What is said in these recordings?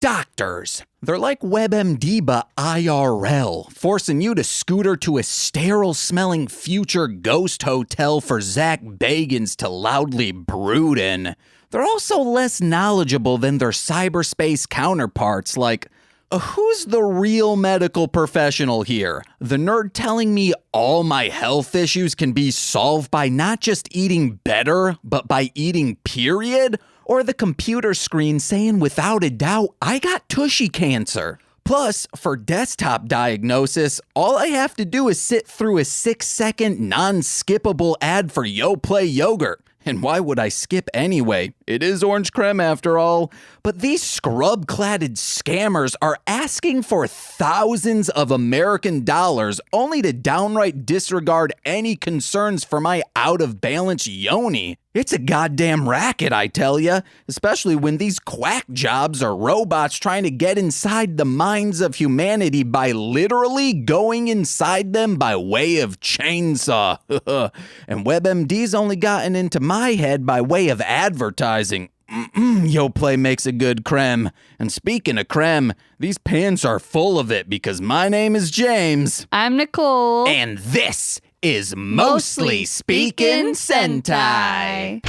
Doctors. They're like WebMD but IRL, forcing you to scooter to a sterile-smelling future ghost hotel for Zach Bagans to loudly brood in. They're also less knowledgeable than their cyberspace counterparts, like, who's the real medical professional here? The nerd telling me all my health issues can be solved by not just eating better, but by eating period? Or the computer screen saying without a doubt, I got tushy cancer. Plus, for desktop diagnosis, all I have to do is sit through a 6-second non-skippable ad for YoPlay yogurt. And why would I skip anyway? It is orange creme after all. But these scrub-cladded scammers are asking for thousands of American dollars only to downright disregard any concerns for my out-of-balance yoni. It's a goddamn racket, I tell ya, especially when these quack jobs are robots trying to get inside the minds of humanity by literally going inside them by way of chainsaw. And WebMD's only gotten into my head by way of advertising. YoPlay makes a good creme. And speaking of creme, these pants are full of it because my name is James. I'm Nicole. And this is Mostly Speaking Sentai.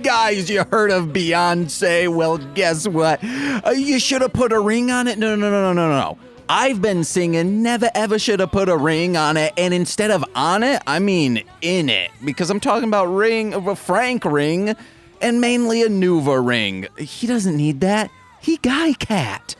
Guys, you heard of Beyonce? Well, guess what? You should have put a ring on it. No. I've been singing Never Ever Should Have Put a Ring on It, and instead of on it, I mean in it, because I'm talking about a Frank ring, and mainly a Nuva ring. He doesn't need that. He guy cat.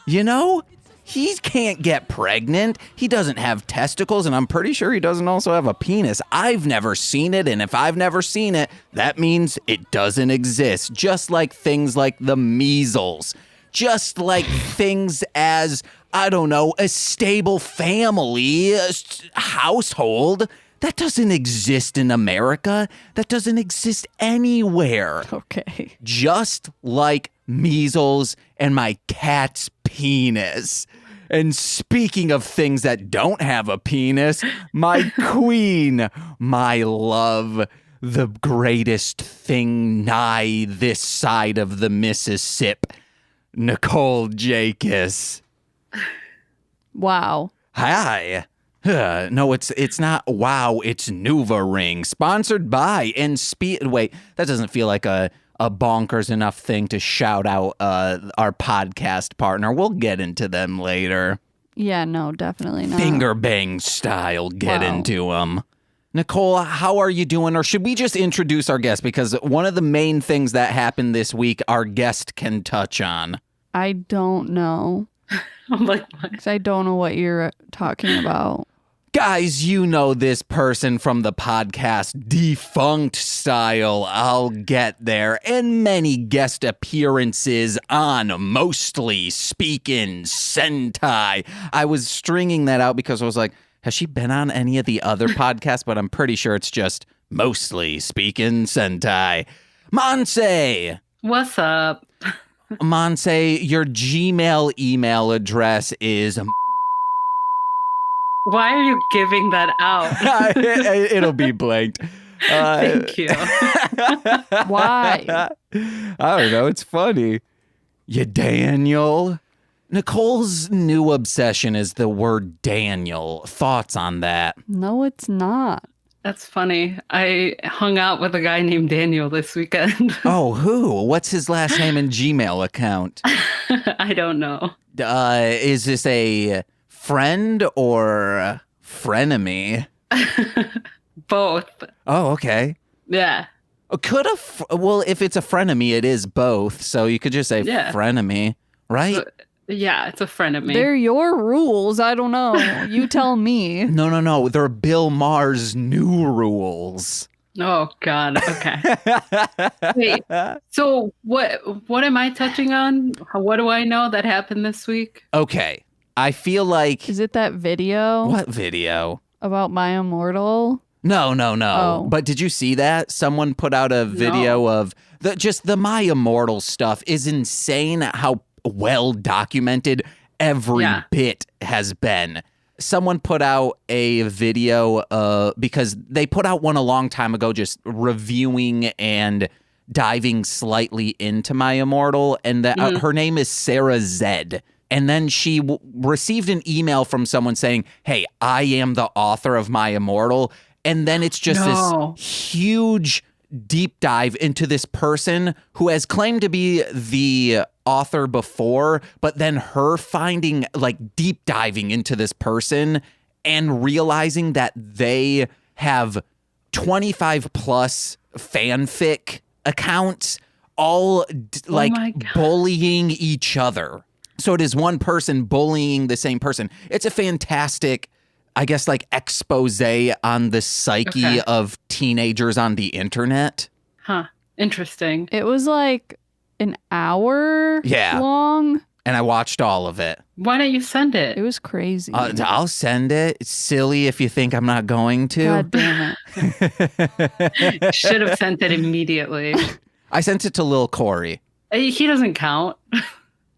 You know? He can't get pregnant. He doesn't have testicles, and I'm pretty sure he doesn't also have a penis. I've never seen it, and if I've never seen it, that means it doesn't exist. Just like things like the measles. Just like things as, I don't know, a stable family, a household. That doesn't exist in America. That doesn't exist anywhere. Okay. Just like measles and my cat's penis. And speaking of things that don't have a penis, my queen, my love, the greatest thing nigh this side of the Mississippi, Nicole Jacobs. Wow. Hi. No, it's not wow, it's Nuva Ring, sponsored by and wait, that doesn't feel like a bonkers enough thing to shout out our podcast partner. We'll get into them later. Yeah, no, definitely not. Finger bang style, get into them. Nicole, how are you doing? Or should we just introduce our guest? Because one of the main things that happened this week, our guest can touch on. I don't know. I'm like, what? 'Cause I don't know what you're talking about. Guys, you know this person from the podcast Defunct Style, I'll Get There, and many guest appearances on Mostly Speaking Sentai. I was stringing that out because I was like, has she been on any of the other podcasts? But I'm pretty sure it's just Mostly Speaking Sentai. Monse! What's up? Monse, your Gmail email address is... Why are you giving that out? It'll be blanked. Thank you. Why? I don't know. It's funny. You Daniel. Nicole's new obsession is the word Daniel. Thoughts on that? No, it's not. That's funny. I hung out with a guy named Daniel this weekend. Oh, who? What's his last name and Gmail account? I don't know. Is this a friend or frenemy? Both. Oh, okay. Yeah. Well, if it's a frenemy, it is both. So you could just say frenemy, right? Yeah, it's a friend of me. They're your rules. I don't know. You tell me. No. They're Bill Maher's new rules. Oh, God. Okay. Wait. So what am I touching on? What do I know that happened this week? Okay. I feel like... Is it that video? What video? About My Immortal? No. Oh. But did you see that? Someone put out a video of... the My Immortal stuff is insane how well documented every bit has been. someone put out a video because they put out one a long time ago just reviewing and diving slightly into My Immortal, and that her name is Sarah Zed. And then she received an email from someone saying, hey, I am the author of My Immortal. And then it's just this huge deep dive into this person who has claimed to be the author before, but then her finding, like, deep diving into this person and realizing that they have 25 plus fanfic accounts all bullying each other. So it is one person bullying the same person. It's a fantastic, I guess, like, expose on the psyche of teenagers on the internet. Huh. Interesting. It was like an hour long. And I watched all of it. Why don't you send it? It was crazy. I'll send it. It's silly if you think I'm not going to. God damn it. Should have sent it immediately. I sent it to Lil Corey. He doesn't count.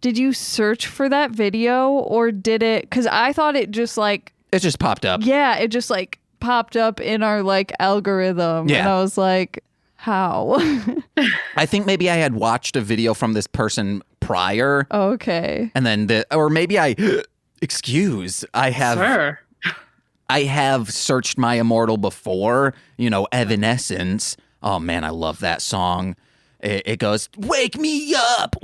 Did you search for that video or did it? Because I thought it just like... It just popped up. Yeah, it just like popped up in our like algorithm. Yeah. And I was like, how? I think maybe I had watched a video from this person prior. Okay. And then or maybe I have searched My Immortal before, Evanescence. Oh man, I love that song. It goes, wake me up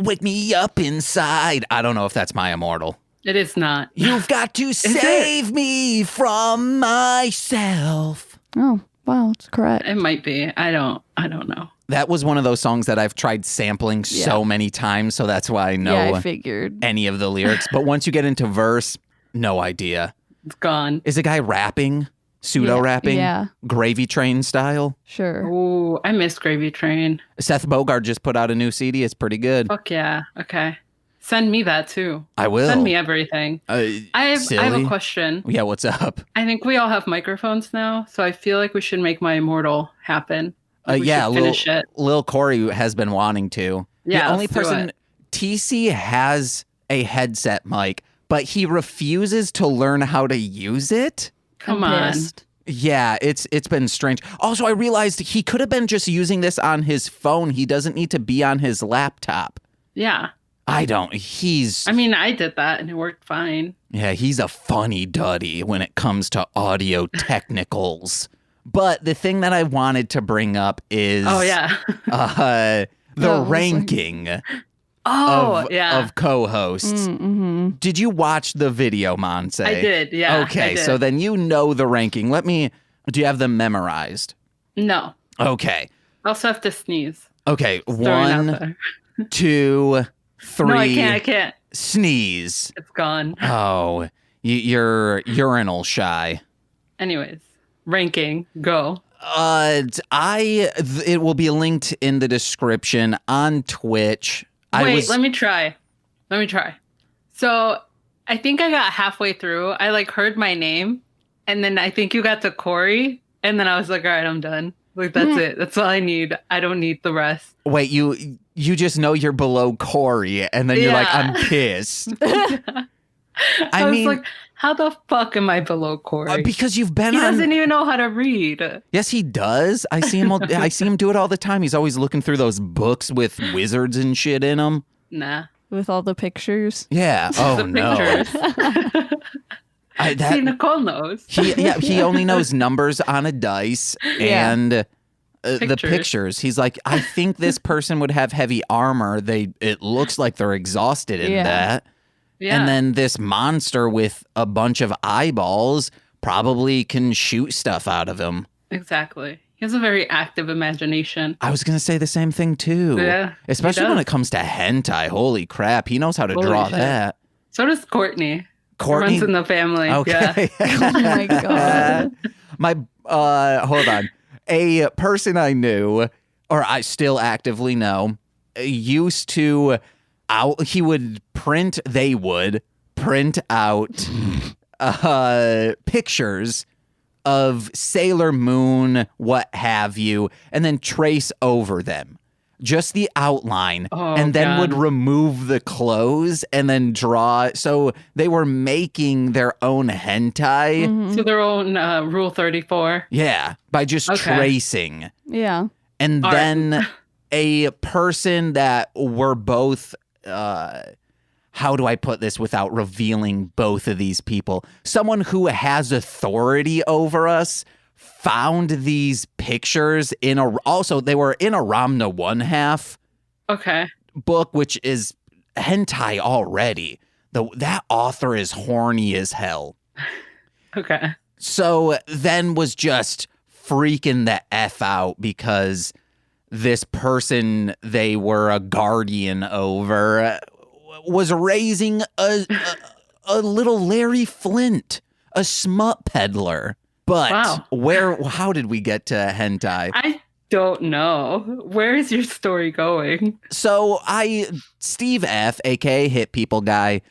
inside. I don't know if that's My Immortal. It is not. You've got to save me from myself. Oh, wow, it's correct. It might be. I don't know. That was one of those songs that I've tried sampling so many times, so that's why I know I figured. any of the lyrics. But once you get into verse, no idea. It's gone. Is a guy rapping? Pseudo-rapping? Yeah. Gravy Train style? Sure. Ooh, I miss Gravy Train. Seth Bogart just put out a new CD. It's pretty good. Fuck yeah. Okay. Send me that too. I will. Send me everything. I have a question. Yeah, what's up? I think we all have microphones now, so I feel like we should make My Immortal happen. Finish it. Lil Corey has been wanting to. Yeah, the only person, TC has a headset mic, but he refuses to learn how to use it. Come on. Yeah, it's been strange. Also, I realized he could have been just using this on his phone. He doesn't need to be on his laptop. Yeah. I mean, I did that and it worked fine. Yeah, he's a funny duddy when it comes to audio technicals. But the thing that I wanted to bring up is the ranking of co-hosts. Mm-hmm. Did you watch the video, Monse? I did, yeah. Okay, so then you know the ranking. Do you have them memorized? No. Okay. I also have to sneeze. Okay, 1, 2, 3. No, I can't. Sneeze. It's gone. Oh, you're urinal shy. Anyways, ranking, go. It will be linked in the description on Twitch. Let me try. So I think I got halfway through. I heard my name, and then I think you got to Corey, and then I was like, all right, I'm done. That's it. That's all I need. I don't need the rest. Wait, you just know you're below Corey, and then you're like, I'm pissed. I mean, was like, how the fuck am I below Corey? Because you've been He doesn't even know how to read. Yes, he does. I see him do it all the time. He's always looking through those books with wizards and shit in them. Nah. With all the pictures. Yeah. Oh, no. See, Nicole knows. He only knows numbers on a dice and the pictures. He's like, I think this person would have heavy armor. It looks like they're exhausted in that. Yeah. And then this monster with a bunch of eyeballs probably can shoot stuff out of him. Exactly. He has a very active imagination. I was going to say the same thing too. Yeah. Especially when it comes to hentai. Holy crap. He knows how to draw that. So does Courtney. Courtney runs in the family. Okay. Yeah. Oh my God. Hold on. A person I knew, or I still actively know, used to they would print out pictures of Sailor Moon, what have you, and then trace over them. just the outline, Oh, and then would God. remove the clothes and then draw. So they were making their own hentai. Mhm. So their own Rule 34. Yeah, by just Okay. tracing. Yeah. And All right. then a person that were both, how do I put this without revealing both of these people? Someone who has authority over us found these pictures also they were in a Ramna 1/2 Okay. book, which is hentai already. That author is horny as hell. Okay. So then was just freaking the F out because this person they were a guardian over was raising a little Larry Flint, a smut peddler. But Wow. how did we get to hentai? I don't know. Where is your story going? So Steve F, aka Hit People Guy,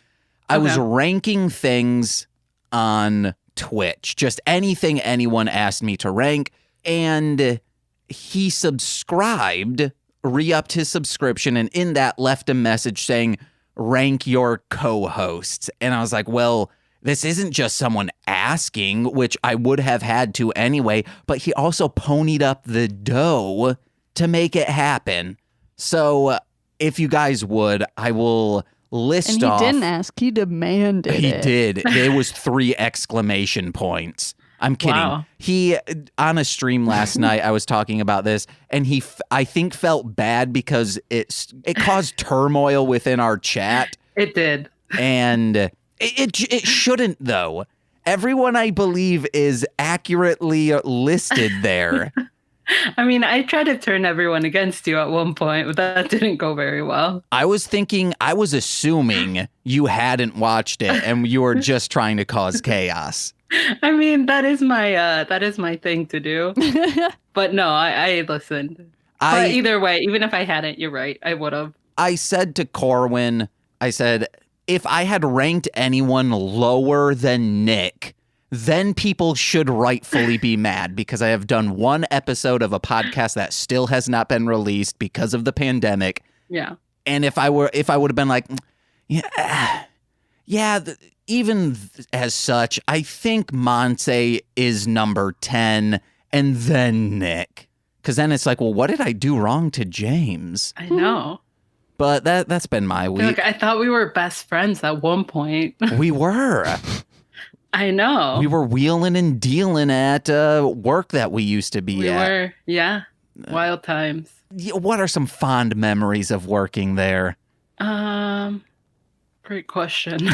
I was Okay. ranking things on Twitch, just anything anyone asked me to rank, and he subscribed, re-upped his subscription, and in that left a message saying, rank your co-hosts. And I was like, well, this isn't just someone asking, which I would have had to anyway, but he also ponied up the dough to make it happen. So if you guys would, I will list And he off. didn't ask, he demanded He it. did. There was 3 exclamation points. I'm kidding. Wow. He, on a stream last night, I was talking about this, and I think felt bad because it caused turmoil within our chat, It did. and it shouldn't, though. Everyone, I believe, is accurately listed there. I mean, I tried to turn everyone against you at one point, but that didn't go very well. I was assuming you hadn't watched it and you were just trying to cause chaos. I mean, that is my thing to do. But no, I listened. But either way, even if I hadn't, you're right. I would have. I said to Corwin, if I had ranked anyone lower than Nick, then people should rightfully be mad because I have done one episode of a podcast that still has not been released because of the pandemic. Yeah. And if I would have been like, even as such, I think Monse is number 10 and then Nick. Because then it's like, well, what did I do wrong to James? I know. But that's been my week. I thought we were best friends at one point. We were. I know. We were wheeling and dealing at work that we used to be We at. were. Yeah. Wild times. What are some fond memories of working there? Great question.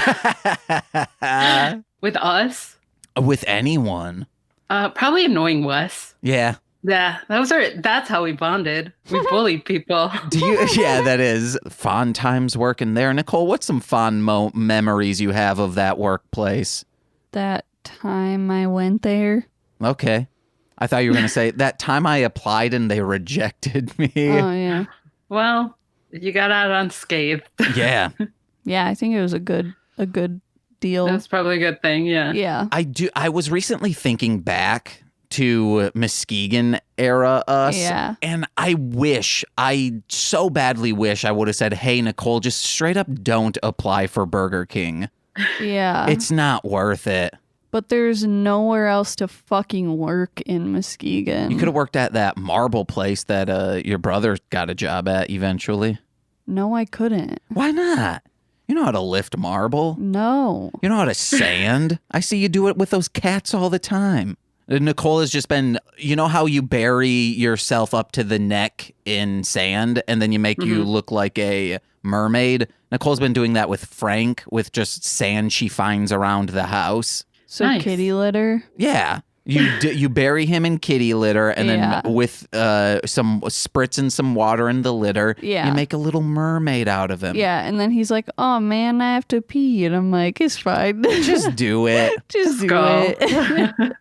With us? With anyone. Probably annoying Wes. Yeah. Yeah, that's how we bonded. We bullied people. Yeah, that is fond times working there. Nicole, what's some fond memories you have of that workplace? That time I went there. Okay. I thought you were going to say that time I applied and they rejected me. Oh, yeah. Well, you got out unscathed. Yeah. Yeah, I think it was a good deal. That's probably a good thing. Yeah. Yeah. I was recently thinking back to Muskegon era us. Yeah. And I so badly wish I would have said, hey, Nicole, just straight up don't apply for Burger King. Yeah. It's not worth it. But there's nowhere else to fucking work in Muskegon. You could have worked at that marble place that your brother got a job at eventually. No, I couldn't. Why not? You know how to lift marble. No. You know how to sand. I see you do it with those cats all the time. Nicole has just been, you know how you bury yourself up to the neck in sand and then you make you look like a mermaid? Nicole's been doing that with Frank with just sand she finds around the house. So Nice. kitty litter? Yeah. You bury him in kitty litter and Yeah. then with some spritzing some water in the litter, Yeah. you make a little mermaid out of him. Yeah, and then he's like, "Oh man, I have to pee," and I'm like, "It's fine, Just do it. just do Go. it."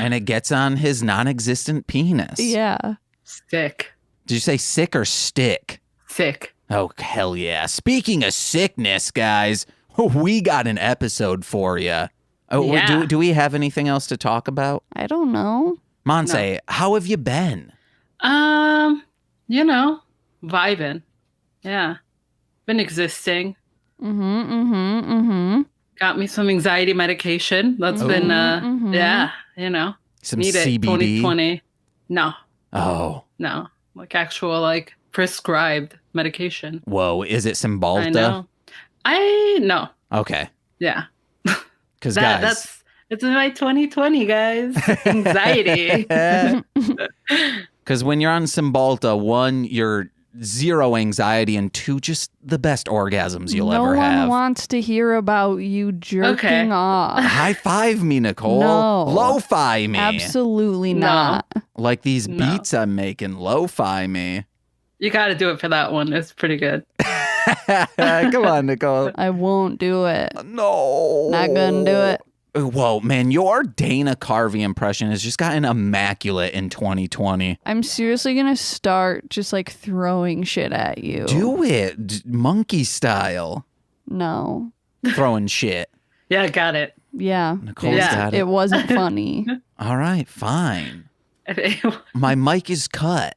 And it gets on his non-existent penis. Yeah. Sick. Did you say sick or stick? Sick. Oh, hell yeah. Speaking of sickness, guys, we got an episode for you. Oh, Yeah. do we have anything else to talk about? I don't know. Monse, how have you been? you know, vibing. Yeah. Been existing. Got me some anxiety medication. That's been, yeah, you know. Some need CBD? it 2020. No. Oh. No. Like actual, like, prescribed medication. Whoa. Is it Cymbalta? I know. No. Okay. Yeah. Because guys. It's my 2020, guys. Anxiety. Because when you're on Cymbalta, 1, you're 0 anxiety, and 2, just the best orgasms you'll ever have. No one wants to hear about you jerking off. High five me, Nicole. No. Lo-fi me. Absolutely not. Like these beats I'm making. Lo-fi me. You got to do it for that one. It's pretty good. Come on, Nicole. I won't do it. No. Not gonna do it. Whoa, man, your Dana Carvey impression has just gotten immaculate in 2020. I'm seriously gonna start just like throwing shit at you. Do it. Monkey style. No. Throwing shit. Yeah, got it. Yeah. Nicole's got it. It wasn't funny. All right, fine. My mic is cut.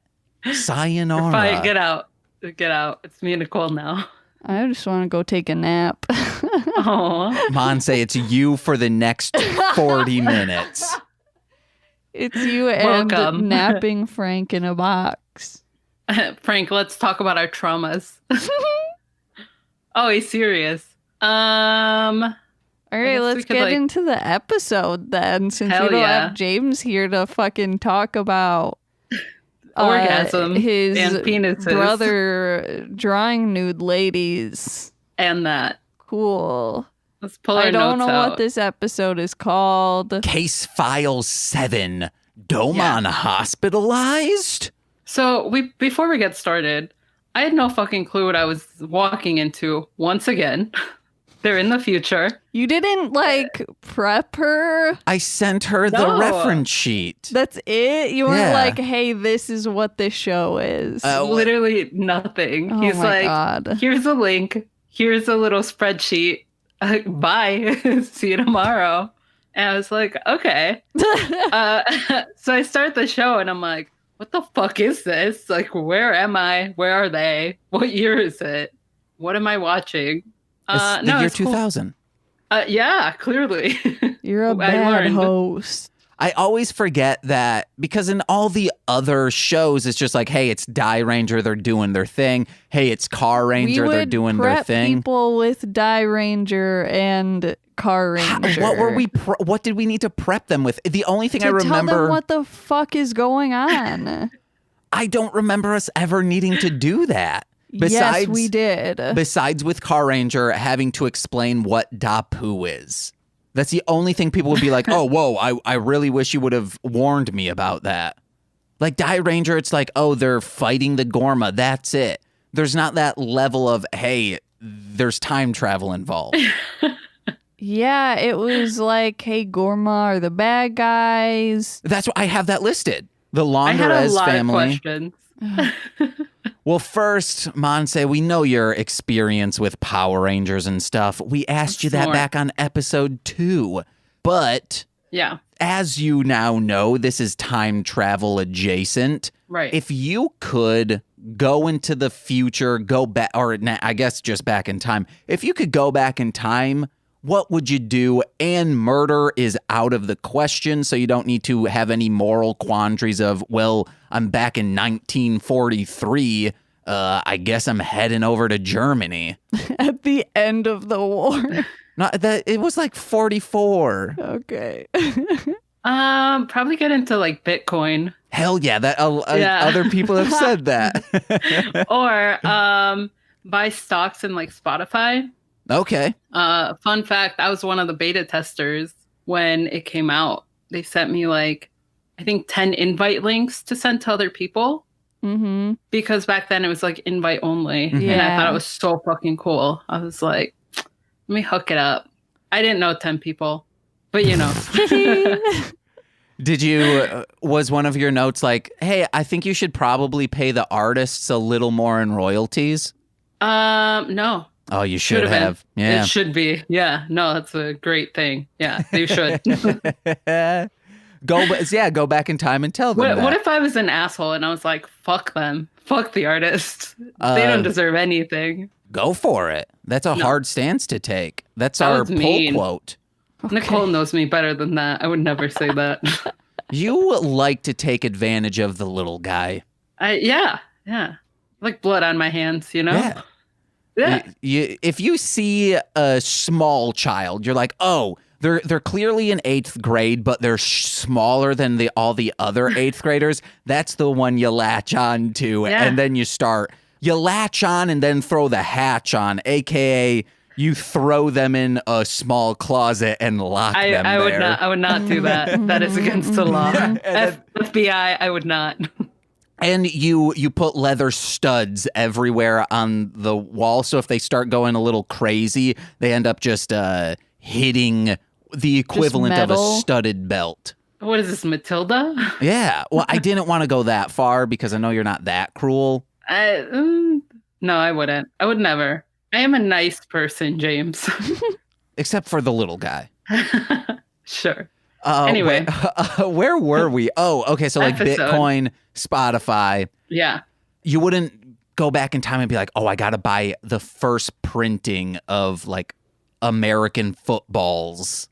Sayonara. Fine, get out. Get out. It's me and Nicole now. I just want to go take a nap. Oh. Monse, it's you for the next 40 minutes. It's you and Welcome. napping Frank in a box. Frank, let's talk about our traumas. Oh, he's serious. All right, let's could, get into the episode then, since we don't have James here to fucking talk about orgasm his and penises. brother drawing nude ladies. And that. Cool. Let's pull our I don't notes know out. what this episode is called. Case File 7. Domon hospitalized? So before we get started, I had no fucking clue what I was walking into once again. They're in the future. You didn't like prep her? I sent her the No. reference sheet. That's it? You weren't Yeah. like, hey, this is what this show is. Literally nothing. Oh He's my like, God. here's a link. Here's a little spreadsheet. Bye. See you tomorrow. And I was like, okay. So I start the show and I'm like, what the fuck is this? Like, where am I? Where are they? What year is it? What am I watching? It's the year it's cool. 2000. Yeah, clearly. You're a I bad learned. host. I always forget that because in all the other shows, it's just like, hey, it's Die Ranger, they're doing their thing. Hey, it's Car Ranger, they're doing their thing. People with Die Ranger and Car Ranger. What did we need to prep them with? The only thing I Tell remember, them what the fuck is going on. I don't remember us ever needing to do that. Yes, we did. Besides with Car Ranger having to explain what Dapu is. That's the only thing people would be like, oh, whoa, I really wish you would have warned me about that. Like Die Ranger, it's like, oh, they're fighting the Gorma. That's it. There's not that level of, hey, there's time travel involved. Yeah, it was like, hey, Gorma are the bad guys. That's what I have that listed. The I had a Londerez lot family. of questions. Well, first, Monse, we know your experience with Power Rangers and stuff. We asked you that back on episode 2. But Yeah. as you now know, this is time travel adjacent. Right. If you could go into the future, go back, or I guess just back in time. If you could go back in time, what would you do? And murder is out of the question, so you don't need to have any moral quandaries of, well, I'm back in 1943. I guess I'm heading over to Germany. At the end of the war. Not that it was like 44. Okay. Probably get into like Bitcoin Hell yeah, that other people have said that. or buy stocks in like Spotify. Okay. Fun fact, I was one of the beta testers when it came out. They sent me like, I think 10 invite links to send to other people. Mm-hmm. Because back then it was like invite only. Mhm. And I Yeah. thought it was so fucking cool. I was like, let me hook it up. I didn't know 10 people, but you know. Did you, was one of your notes like, hey, I think you should probably pay the artists a little more in royalties? No. Oh, you should Should've have. been. Yeah. It should be. Yeah. No, that's a great thing. Yeah, they should. Go back in time and tell them What if I was an asshole and I was like, fuck them. Fuck the artists. They don't deserve anything. Go for it. That's a hard stance to take. That's our poll quote. Okay. Nicole knows me better than that. I would never say that. You like to take advantage of the little guy. Yeah. Like blood on my hands, you know? Yeah. If you see a small child, you're like, oh, they're clearly in 8th grade, but they're smaller than all the other 8th graders. That's the one you latch on to, and then you latch on and then throw the hatch on, aka you throw them in a small closet and lock them there. I would not do that. That is against the law. FBI, I would not. And you put leather studs everywhere on the wall, so if they start going a little crazy, they end up just hitting the equivalent of a studded belt. What is this, Matilda? Yeah. Well, I didn't want to go that far because I know you're not that cruel. No, I wouldn't. I would never. I am a nice person, James. Except for the little guy. Sure. Anyway. Where were we? Oh, okay. So like Bitcoin, Spotify. Yeah. You wouldn't go back in time and be like, oh, I got to buy the first printing of like American Football's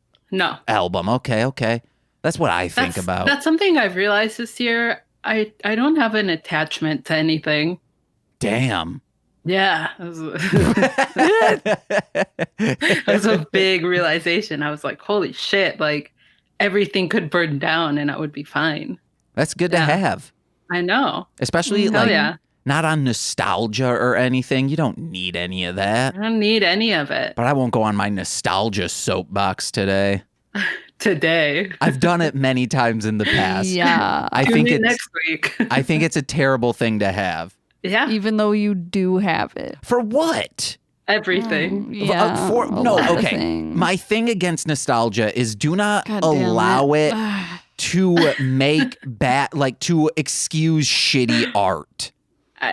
album. Okay. That's what I think about. That's something I've realized this year. I don't have an attachment to anything. Damn. Yeah. That was a big realization. I was like, holy shit, like everything could burn down and I would be fine. That's good to have. I know. Especially not on nostalgia or anything. You don't need any of that. I don't need any of it. But I won't go on my nostalgia soapbox today. I've done it many times in the past. Yeah. I think it's next week. I think it's a terrible thing to have. Yeah. Even though you do have it. For what? Everything. Yeah. My thing against nostalgia is do not allow it to make to excuse shitty art.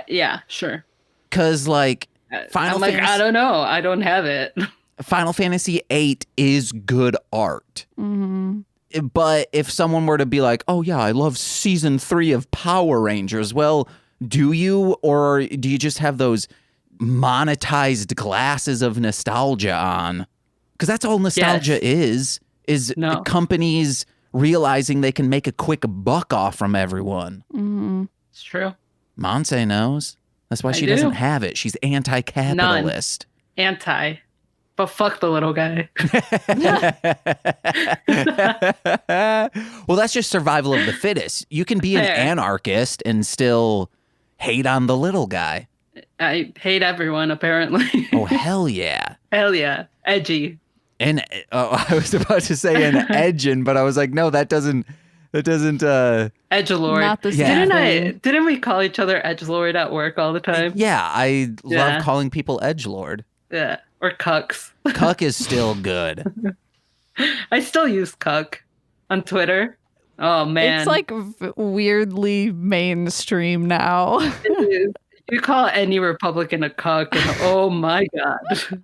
Yeah, sure. Because like Final Fantasy, I don't know. I don't have it. Final Fantasy VIII is good art. Mm-hmm. But if someone were to be like, oh yeah, I love season 3 of Power Rangers. Well, do you, or do you just have those monetized glasses of nostalgia on? Because that's all nostalgia is companies realizing they can make a quick buck off from everyone. Mm-hmm. It's true. Monse knows. That's why she doesn't have it. She's anti-capitalist. Anti. But fuck the little guy. Well, that's just survival of the fittest. You can be an anarchist and still hate on the little guy. I hate everyone, apparently. Oh, hell yeah. Hell yeah. Edgy. And I was about to say an edgin', but I was like, no, that doesn't edgelord. Not the same. Didn't we call each other edgelord at work all the time? Yeah, I love calling people edgelord. Yeah. Or cucks. Cuck is still good. I still use cuck on Twitter. Oh, man. It's like weirdly mainstream now. You call any Republican a cuck, and oh my God.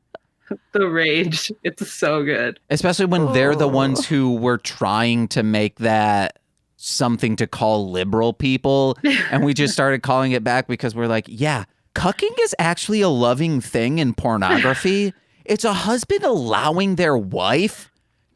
The rage. It's so good. Especially when they're the ones who were trying to make that something to call liberal people. And we just started calling it back because we're like, yeah, cucking is actually a loving thing in pornography. It's a husband allowing their wife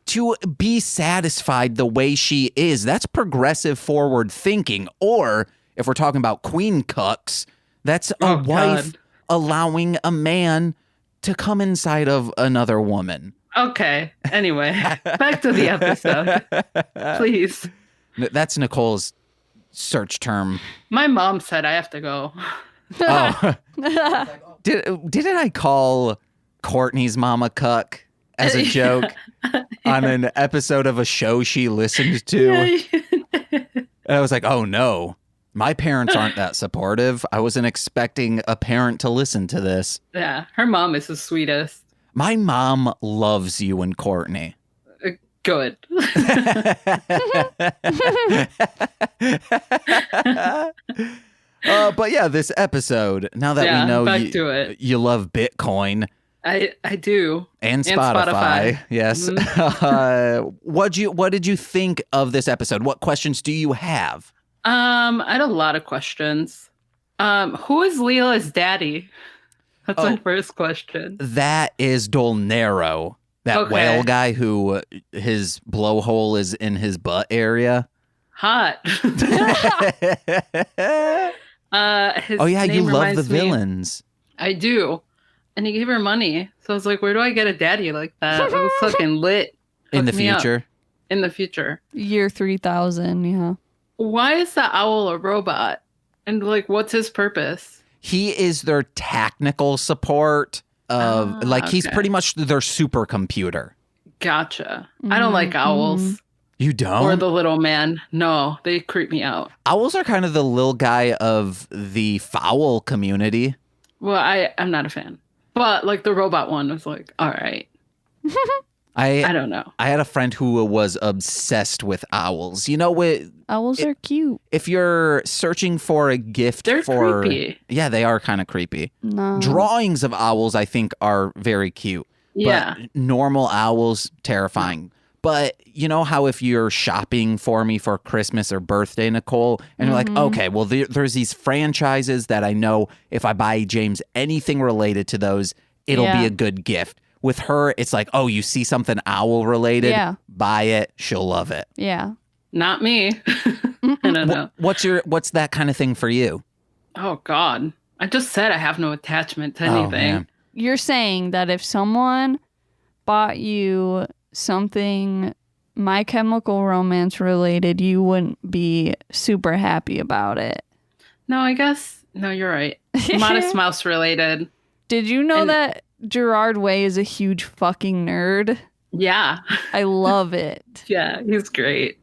to be satisfied the way she is. That's progressive forward thinking. Or if we're talking about queen cucks, that's a wife allowing a man to come inside of another woman. Okay. Anyway, back to the episode. Please. That's Nicole's search term. My mom said I have to go. Oh. Didn't I call Courtney's mama cuck as a joke on an episode of a show she listened to? And I was like, oh no, my parents aren't that supportive. I wasn't expecting a parent to listen to this. Yeah, her mom is the sweetest. My mom loves you and Courtney. Good. But yeah, this episode, now that we know you love Bitcoin, I do. And Spotify. Spotify. Yes. What did you think of this episode? What questions do you have? I had a lot of questions. Who is Leela's daddy? That's my first question. That is Dolnero, that whale guy who his blowhole is in his butt area. Hot. Oh yeah, you love the villains. I do. And he gave her money. So I was like, where do I get a daddy like that? It was fucking lit. In the future? In the future. Year 3000, yeah. Why is the owl a robot? And like, what's his purpose? He is their technical support of he's pretty much their supercomputer. Gotcha. I don't like owls. You don't? Or the little man. No, they creep me out. Owls are kind of the little guy of the fowl community. Well, I'm not a fan. But like the robot one was like, all right. I don't know. I had a friend who was obsessed with owls. You know what? Owls are cute. If you're searching for a gift They're creepy. Yeah, they are kind of creepy. No. Drawings of owls, I think, are very cute. Yeah. But normal owls, terrifying. But you know how if you're shopping for me for Christmas or birthday, Nicole, and you're like, okay, well, there's these franchises that I know if I buy James anything related to those, it'll be a good gift. With her, it's like, oh, you see something owl related, buy it, she'll love it. Yeah. Not me. I don't know. What's that kind of thing for you? Oh, God. I just said I have no attachment to anything. Man. You're saying that if someone bought you something My Chemical Romance related, you wouldn't be super happy about it. No, I guess. No, you're right. Modest Mouse related. Did you know that Gerard Way is a huge fucking nerd? Yeah. I love it. Yeah, he's great.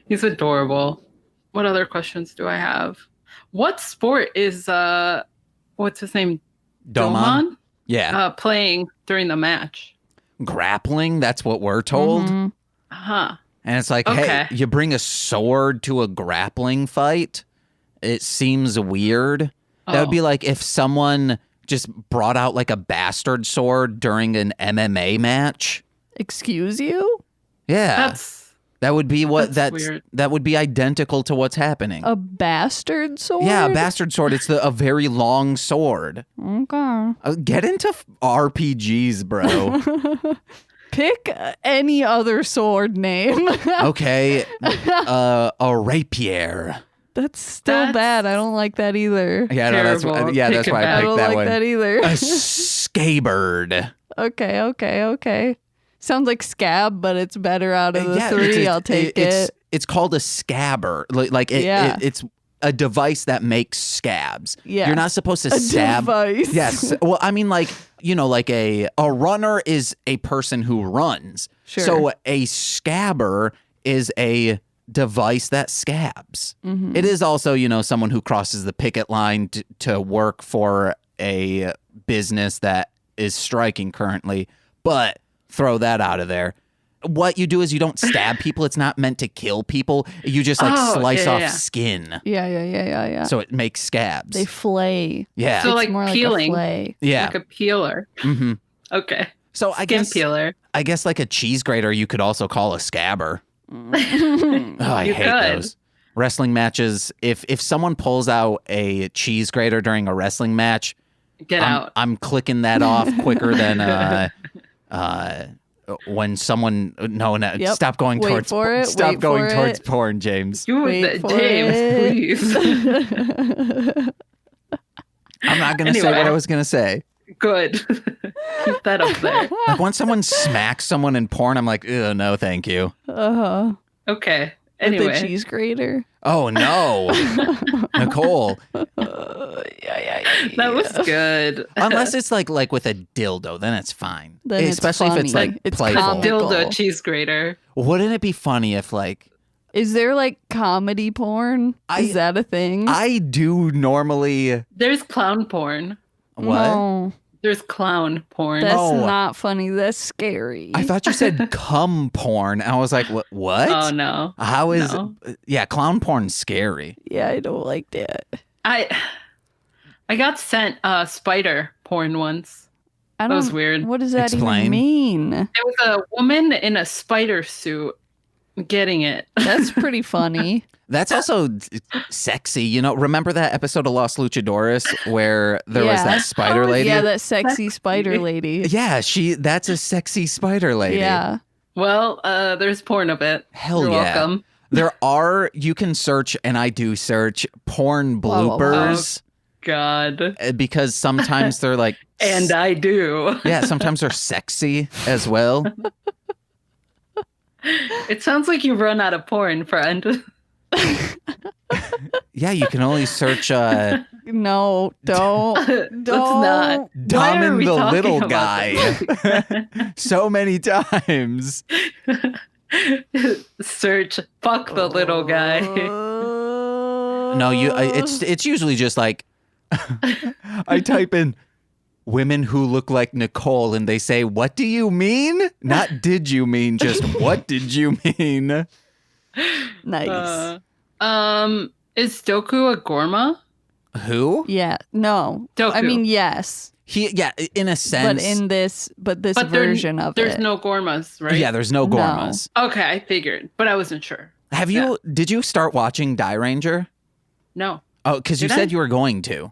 He's adorable. What other questions do I have? What sport is what's his name? Domon? Yeah. Playing during the match. Grappling, that's what we're told. Uh-huh. And it's like, hey, you bring a sword to a grappling fight? It seems weird. That would be like if someone just brought out like a bastard sword during an MMA match. Excuse you? Yeah. That would be that's weird. That would be identical to what's happening. A bastard sword? Yeah, a bastard sword. It's a very long sword. Okay. Get into RPGs, bro. Pick any other sword name. Okay. A rapier. That's still bad. I don't like that either. Yeah, no, that's why I picked that one. I don't like that either. A scabbard. Okay. Sounds like scab, but it's better out of the three. I'll take it. It's called a scabber. It's a device that makes scabs. Yeah. You're not supposed to stab. Device. Yes. Well, I mean, like a runner is a person who runs. Sure. So a scabber is a device that scabs. Mm-hmm. It is also, someone who crosses the picket line to work for a business that is striking currently. But throw that out of there. What you do is you don't stab people. It's not meant to kill people. You just slice off skin. Yeah. So it makes scabs. They flay. Yeah. So it's like more peeling. Like a flay. Yeah. Like a peeler. Mm-hmm. Okay. So I guess peeler. I guess like a cheese grater you could also call a scabber. I hate those. Wrestling matches. If someone pulls out a cheese grater during a wrestling match, get out. I'm clicking that off quicker than when someone stop going towards porn, James. James, please. I'm not gonna say what I was gonna say. Good. Keep that up there. Like when someone smacks someone in porn, I'm like, ew, no, thank you. Okay. Anyway. With the cheese grater. Oh no, Nicole. That was good. Unless it's like with a dildo, then it's fine. Then especially if it's like it's playful. Dildo cheese grater. Wouldn't it be funny if Is there like comedy porn? Is that a thing? I do normally. There's clown porn. What? No. There's clown porn. That's not funny. That's scary. I thought you said cum porn. I was like, what? Oh, no. How is... No. Yeah, clown porn's scary. Yeah, I don't like that. I got sent spider porn once. I don't. That was weird. What does that Explain. even mean? It was a woman in a spider suit getting it. That's pretty funny. That's also sexy. You know, remember that episode of Los Luchadores where there was Yeah. that spider Oh, lady? Yeah, that sexy spider lady. Yeah, that's a sexy spider lady. Yeah. Well, there's porn of it. Hell You're yeah. welcome. You can search, and I do search porn Whoa, whoa, whoa. bloopers God. because sometimes they're like, And I do. yeah, sometimes they're sexy as well. It sounds like you run out of porn, friend. Yeah, you can only search No, don't. Let's Don't. not. Why Dumb are and we the talking Little about Guy so many times. this? Search fuck the little guy. No, it's usually just like I type in women who look like Nicole and they say, "What do you mean?" Not did you mean, just what did you mean? Nice. Is Doku a Gorma? Who? Yeah. No. Doku. I mean, yes. Yeah, in a sense. But this But version of there's it. no Gormas, right? Yeah, there's no No. Gormas. Okay, I figured, but I wasn't sure. Did you start watching Die Ranger? No, Oh, because you Did said I? you were going to.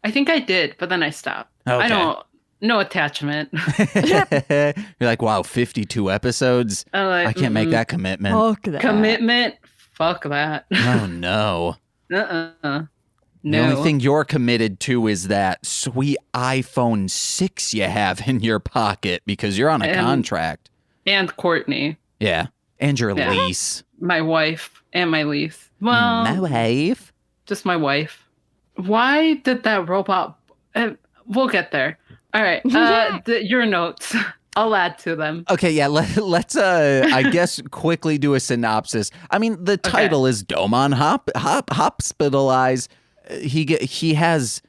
I think I did, but then I stopped. Okay. I don't. No attachment. You're like, wow, 52 episodes? I can't make that commitment. Fuck that. commitment. Fuck that. Oh, no. No. The only thing you're committed to is that sweet iPhone 6 you have in your pocket because you're on a contract. And Courtney, Yeah. And your Yeah. lease. my wife, and my lease. Well, My wife. just my wife. Why did that robot? We'll get there. All right. Your notes. I'll add to them. Okay, yeah, let's I guess quickly do a synopsis. I mean, the title is Domon hospitalized. He has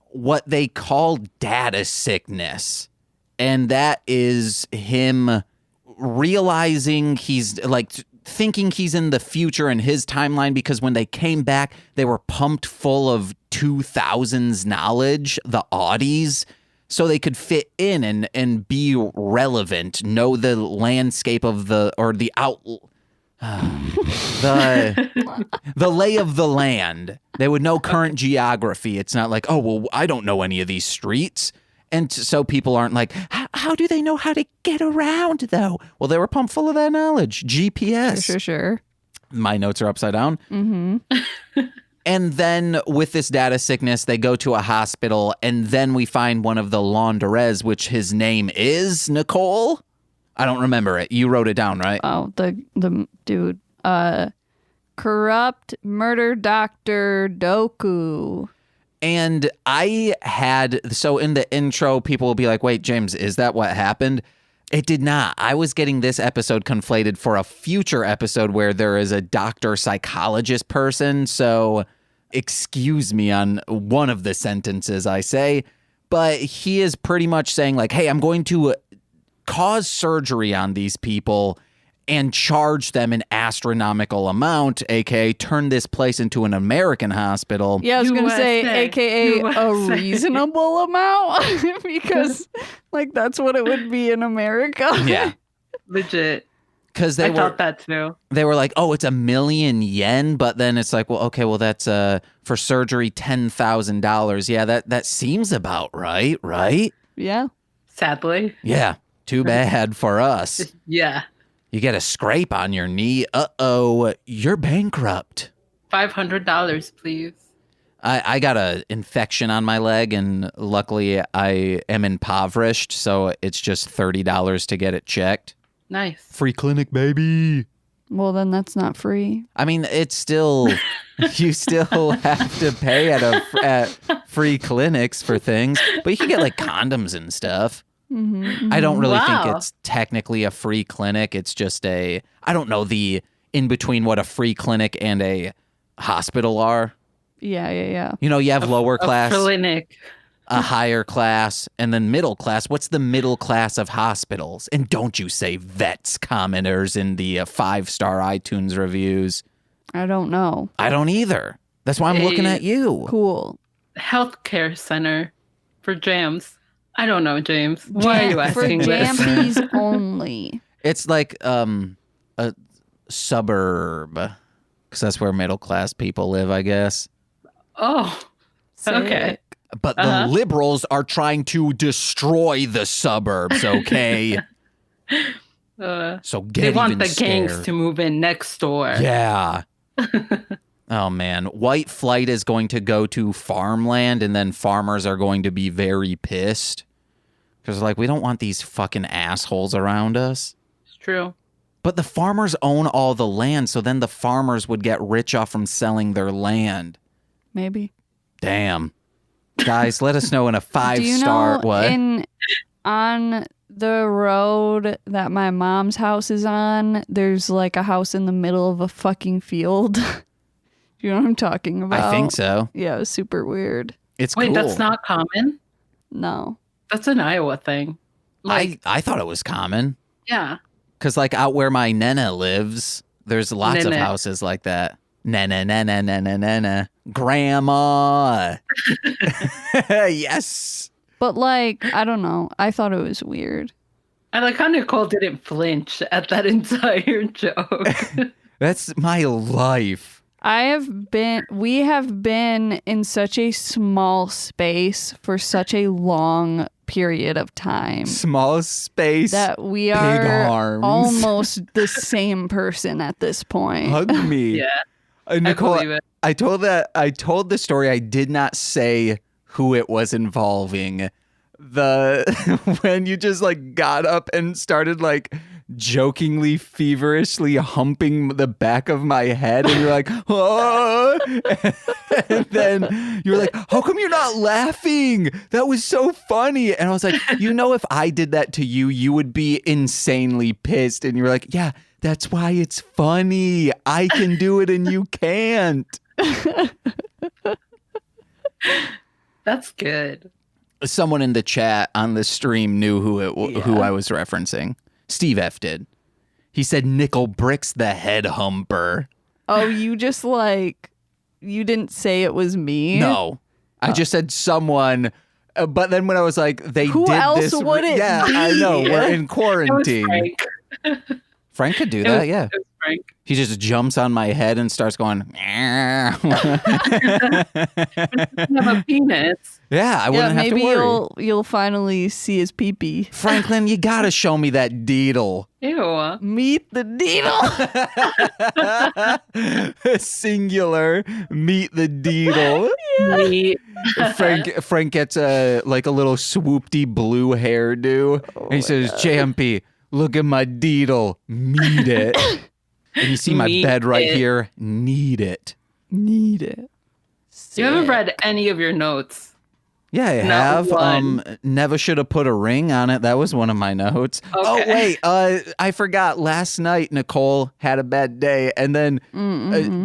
what they call data sickness. And that is him realizing he's like thinking he's in the future in his timeline because when they came back, they were pumped full of 2000s knowledge, the oddies, so they could fit in and be relevant, know the landscape of the lay of the land. They would know current geography. It's not like, oh, well, I don't know any of these streets. And so people aren't like, how do they know how to get around, though? Well, they were pumped full of that knowledge. GPS. Sure. My notes are upside down. Mm-hmm. And then with this data sickness, they go to a hospital, and then we find one of the launderers, which his name is Nicole. I don't remember it. You wrote it down, right? Oh, the dude. Corrupt murder doctor Doku. And so in the intro, people will be like, wait, James, is that what happened? It did not. I was getting this episode conflated for a future episode where there is a doctor psychologist person. So excuse me on one of the sentences I say, but he is pretty much saying like, hey, I'm going to cause surgery on these people and charge them an astronomical amount, aka turn this place into an American hospital. Yeah, I was going to say, USA. aka a USA. reasonable amount, because like that's what it would be in America. Yeah. Legit. Because I thought that too. they were like, oh, it's 1,000,000 yen, but then it's like, well, okay, well, that's for surgery $10,000. Yeah, that seems about right? Yeah. Sadly. Yeah, too bad for us. Yeah. You get a scrape on your knee. Uh-oh, you're bankrupt. $500, please. I got an infection on my leg, and luckily I am impoverished, so it's just $30 to get it checked. Nice. Free clinic, baby. Well, then that's not free. I mean, it's still, you still have to pay at free clinics for things, but you can get like condoms and stuff. Mm-hmm. I don't really Wow. think it's technically a free clinic. It's just I don't know the in between what a free clinic and a hospital are. Yeah. You know, you have lower A class, clinic. a higher class, and then middle class. What's the middle class of hospitals? And don't you say vets commenters in the 5-star iTunes reviews. I don't know. I don't either. That's why I'm looking at you. Cool. Healthcare center for jams. I don't know, James. Why are you For asking this? Jampies only. It's like a suburb, because that's where middle class people live, I guess. Oh, okay. Sick. But the liberals are trying to destroy the suburbs, okay? So get They want even the scared. gangs to move in next door. Yeah. Oh, man. White flight is going to go to farmland, and then farmers are going to be very pissed. Because, like, we don't want these fucking assholes around us. It's true. But the farmers own all the land, so then the farmers would get rich off from selling their land. Maybe. Damn. Guys, let us know in a 5-star... Do you know what? on the road that my mom's house is on, there's like a house in the middle of a fucking field? You know what I'm talking about? I think so. Yeah, it was super weird. It's Wait, cool. that's not common? No. That's an Iowa thing. I thought it was common. Yeah. Because, like, out where my nana lives, there's lots of Nana. houses like that. Nana, nana, nana, nana. Grandma. Yes. But like, I don't know. I thought it was weird. I like how Nicole didn't flinch at that entire joke. That's my life. We have been in such a small space for such a long period of time Small space. that we big are arms. almost the same person at this point. Hug me. Yeah. Nicole, I believe it. I told the story. I did not say who it was involving. When you just like got up and started like jokingly, feverishly humping the back of my head, and you're like, oh, and then you're like, how come you're not laughing? That was so funny. And I was like, if I did that to you, you would be insanely pissed. And you're like, yeah, that's why it's funny. I can do it and you can't. That's good. Someone in the chat on the stream knew who I was referencing. Steve F did. He said Nickel Brick's the head humper. Oh, you just like, you didn't say it was me? No, I just said someone. But then when I was like, Who did else this. would it yeah, be? I know. We're in It was quarantine. Frank. Frank could do It that. was- Yeah. It was Frank. He just jumps on my head and starts going. You have a penis. Yeah, I wouldn't have to maybe worry. you'll finally see his pee-pee. Franklin, you gotta show me that Deedle. Ew. Meet the Deedle. Singular. Meet the Deedle. Neat. Frank gets a little swoopty blue hairdo, and he says, "JMP, look at my Deedle. Meet it." And you see my Meet bed right it. here. Need it. Need it. You haven't Sick. read any of your notes. Yeah, I Not have. one. Never should have put a ring on it. That was one of my notes. Oh Okay. wait, I forgot. Last night Nicole had a bad day, and then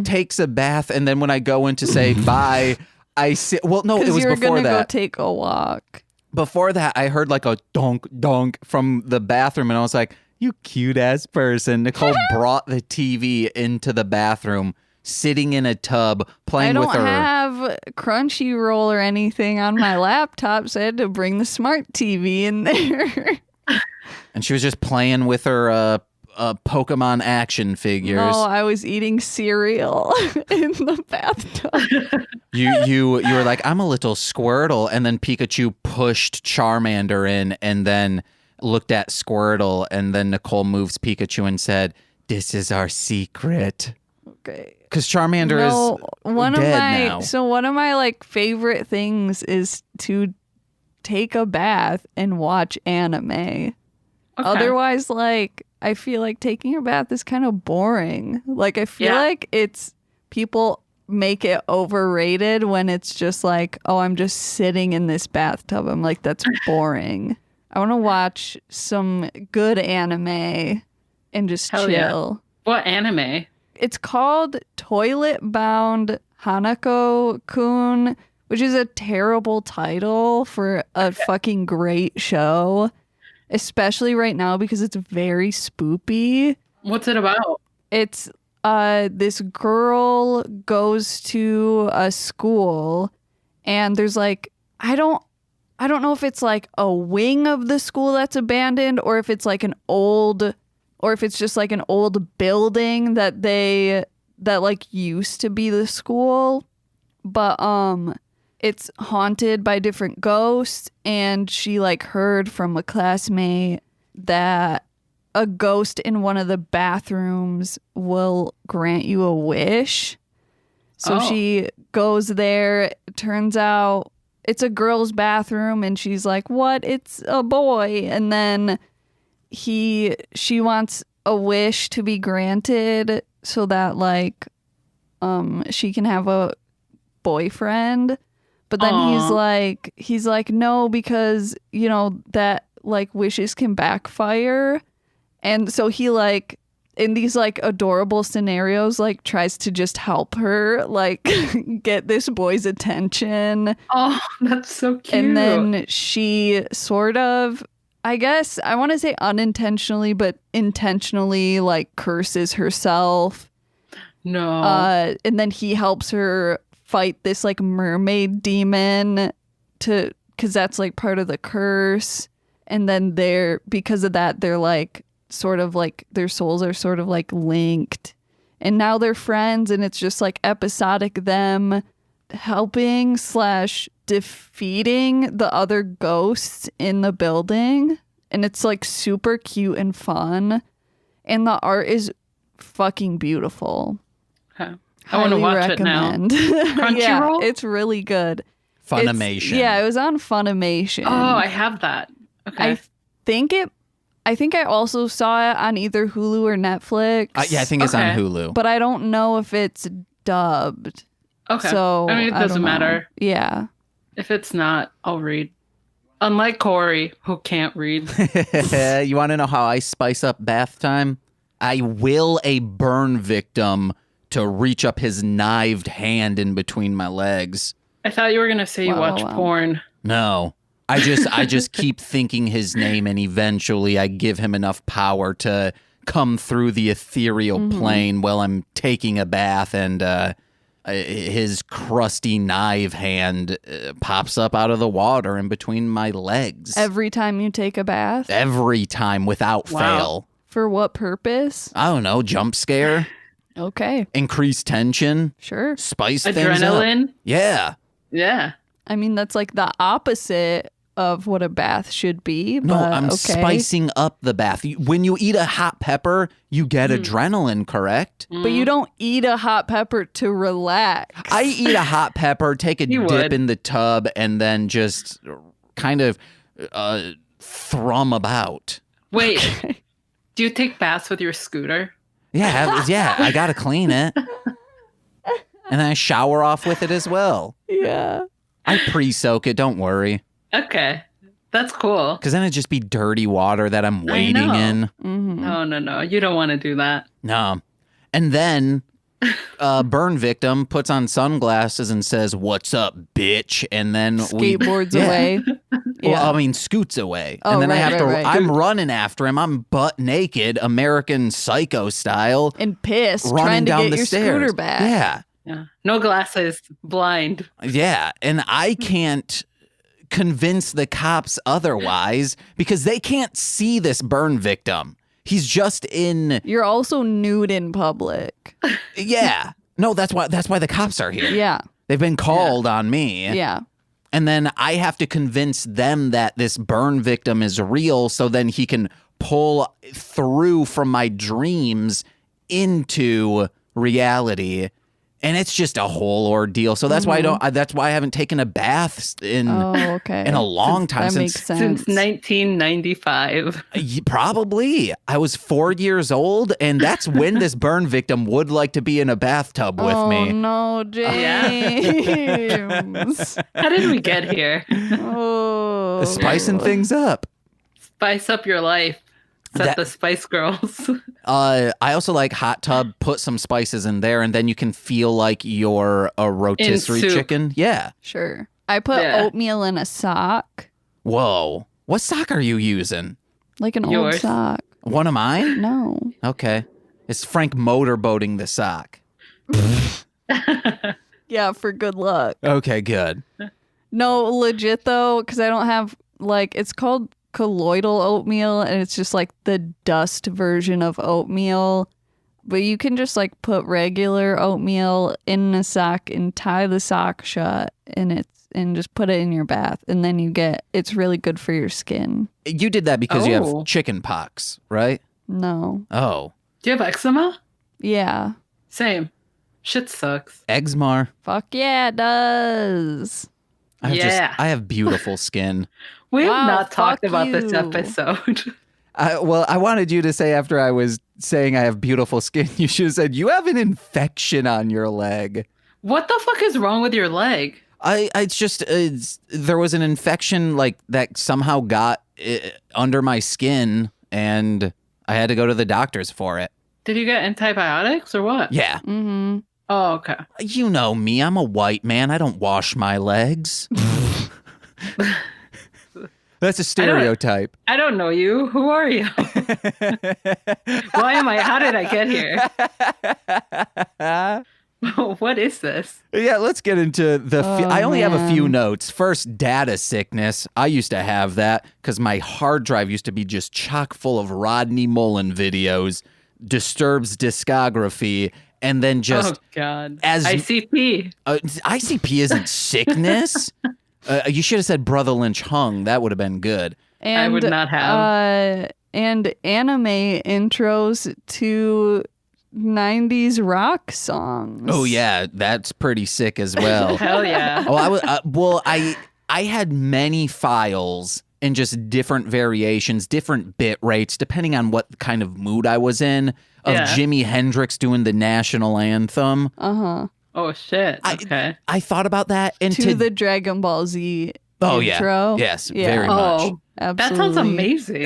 takes a bath, and then when I go in to say bye, I see. Well, no, it Because was you're before gonna go that. take a walk. Before that, I heard like a donk donk from the bathroom, and I was like, "You cute ass person." Nicole brought the TV into the bathroom, sitting in a tub, I playing don't with her. have Crunchyroll or anything on my laptop, so I had to bring the smart TV in there. And she was just playing with her Pokemon action figures. No, I was eating cereal in the bathtub. You were like, I'm a little Squirtle, and then Pikachu pushed Charmander in, and then looked at Squirtle, and then Nicole moves Pikachu and said, "This is our secret." Okay. Because Charmander is dead now. So one of my like favorite things is to take a bath and watch anime. Okay. Otherwise, like, I feel like taking a bath is kind of boring. Like, I feel Yeah. like people make it overrated when it's just like, oh, I'm just sitting in this bathtub. I'm like, that's boring. I want to watch some good anime and just Hell chill. yeah. What anime? It's called Toilet Bound Hanako-kun, which is a terrible title for a fucking great show, especially right now because it's very spoopy. What's it about? It's this girl goes to a school and there's like, I don't I don't know if it's like a wing of the school that's abandoned or if it's like or if it's just like an old building that like used to be the school. But it's haunted by different ghosts, and she like heard from a classmate that a ghost in one of the bathrooms will grant you a wish. So she goes there. Turns out it's a girl's bathroom, and she's like, "What? It's a boy." And then she wants a wish to be granted so that like she can have a boyfriend. But then he's like, no, because you know that like wishes can backfire. And so he like in these like adorable scenarios like tries to just help her like get this boy's attention. Oh, that's so cute. And then she sort of, I guess I want to say unintentionally, but intentionally like curses herself. No. And then he helps her fight this like mermaid demon because that's like part of the curse. And then because of that, they're like sort of like their souls are sort of like linked. And now they're friends, and it's just like episodic them helping / defeating the other ghosts in the building. And it's like super cute and fun. And the art is fucking beautiful. Okay. I want to watch recommend. it now. Crunchyroll? Yeah, it's really good. Funimation. It was on Funimation. Oh, I have that. Okay. I think I also saw it on either Hulu or Netflix. Yeah, I think it's on Hulu. But I don't know if it's dubbed. Okay. So I mean, it doesn't matter. Yeah. If it's not, I'll read. Unlike Corey, who can't read. You want to know how I spice up bath time? I will a burn victim to reach up his knived hand in between my legs. I thought you were going to say you watch porn. No. I just keep thinking his name, and eventually I give him enough power to come through the ethereal plane while I'm taking a bath, and his crusty knife hand pops up out of the water in between my legs. Every time you take a bath? Every time without fail. For what purpose? I don't know. Jump scare? Okay. Increase tension? Sure. Spice things Adrenaline? up? Yeah. Yeah. I mean, that's like the opposite of what a bath should be. No, but I'm spicing up the bath. When you eat a hot pepper, you get adrenaline, correct? But you don't eat a hot pepper to relax. I eat a hot pepper, take a dip in the tub, and then just kind of thrum about. Wait, do you take baths with your scooter? Yeah, I gotta clean it. And then I shower off with it as well. Yeah. I pre-soak it, don't worry. Okay. That's cool. Because then it'd just be dirty water that I'm wading in. Mm-hmm. No. You don't want to do that. No. And then burn victim puts on sunglasses and says, "What's up, bitch?" And then skateboards away. Yeah. Well, I mean, scoots away. Oh, and then I have to, I'm Dude. running after him. I'm butt naked, American Psycho style. And pissed, running trying to down get the your stairs. scooter back. Yeah. No glasses. Blind. Yeah. And I can't convince the cops otherwise because they can't see this burn victim. He's just in. You're also nude in public. Yeah. No, that's why the cops are here. Yeah. They've been called on me. Yeah. And then I have to convince them that this burn victim is real so then he can pull through from my dreams into reality. And it's just a whole ordeal. So that's why that's why I haven't taken a bath in a long time. That makes sense. Since 1995. Probably. I was 4 years old, and that's when this burn victim would like to be in a bathtub with me. Oh no, James. How did we get here? Oh. Spicing things up. Spice up your life. Set the Spice Girls. I also like hot tub, put some spices in there, and then you can feel like you're a rotisserie chicken. Yeah. Sure. I put oatmeal in a sock. Whoa. What sock are you using? Like an old sock. One of mine? No. Okay. It's Frank motorboating the sock. Yeah, for good luck. Okay, good. No, legit though, because I don't have it's called colloidal oatmeal, and it's just like the dust version of oatmeal. But you can just put regular oatmeal in a sock and tie the sock shut, and just put it in your bath, and then it's really good for your skin. You did that because you have chicken pox, right? No. Oh. Do you have eczema? Yeah. Same. Shit sucks. Eczema. Fuck yeah, it does. I have beautiful skin. We have Wow, not talked fuck about this you. episode. I wanted you to say after I was saying I have beautiful skin, you should have said, you have an infection on your leg. What the fuck is wrong with your leg? There was an infection that somehow got under my skin, and I had to go to the doctors for it. Did you get antibiotics or what? Yeah. Mm-hmm. Oh, okay. You know me. I'm a white man. I don't wash my legs. That's a stereotype. I don't know you. Who are you? Why am I? How did I get here? What is this? Yeah, let's get into I only have a few man. notes. First, data sickness. I used to have that because my hard drive used to be just chock full of Rodney Mullen videos, Disturbed's discography, and then just oh god, as ICP. ICP isn't sickness. You should have said Brother Lynch hung. That would have been good. And, I would not have. And anime intros to 90s rock songs. Oh yeah, that's pretty sick as well. Hell yeah. Oh, I had many files and just different variations, different bit rates, depending on what kind of mood I was in, of Jimi Hendrix doing the national anthem. Uh-huh. Oh shit. Okay. I thought about that and To the Dragon Ball Z intro. Yeah. Yes, very much. Oh, Absolutely. that sounds amazing.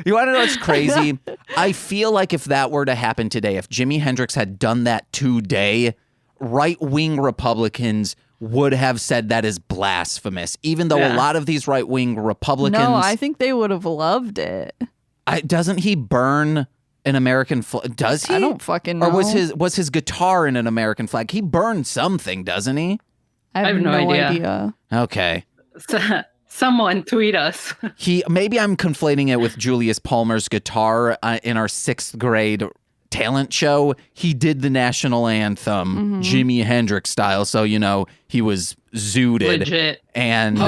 You want to know what's crazy? I feel like if that were to happen today, if Jimi Hendrix had done that today, right-wing Republicans would have said that is blasphemous, even though a lot of these right-wing Republicans... No, I think they would have loved it. Doesn't he burn an American flag? Does he? I don't fucking know. Or was his guitar in an American flag? He burned something, doesn't he? I have no idea. Okay. Someone tweet us. Maybe I'm conflating it with Julius Palmer's guitar in our 6th grade talent show. He did the national anthem, Jimi Hendrix style. So, he was zooted. Legit. And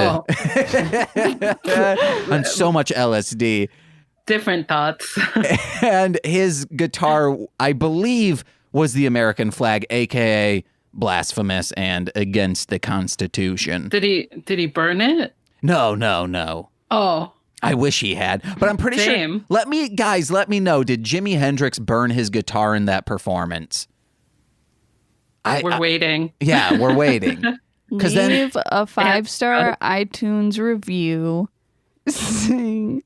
on so much LSD. Different thoughts. And his guitar, I believe, was the American flag, aka blasphemous and against the Constitution. Did he burn it? No. Oh. I wish he had, but I'm pretty sure. Let me know. Did Jimi Hendrix burn his guitar in that performance? We're waiting. Yeah, we're waiting. Leave a 5-star iTunes review saying,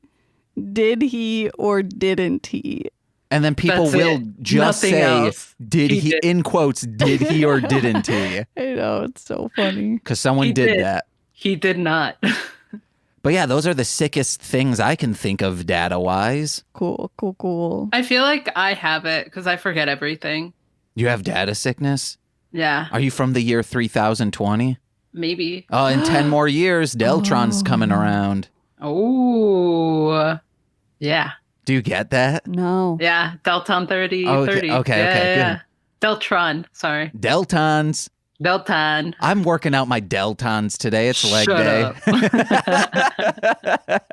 did he or didn't he? And then people will just Nothing say, else. did he, in quotes, did he or didn't he? I know, it's so funny. Because someone did that. He did not. But yeah, those are the sickest things I can think of data-wise. Cool. I feel like I have it because I forget everything. You have data sickness? Yeah. Are you from the year 3020? Maybe. Oh, in 10 more years, Deltron's coming around. Oh. Yeah. Do you get that? No. Yeah. Delton 30. Oh, 30. okay, Yeah. Deltron. Sorry. Deltons. Delton. I'm working out my Deltons today. It's leg Shut day. up.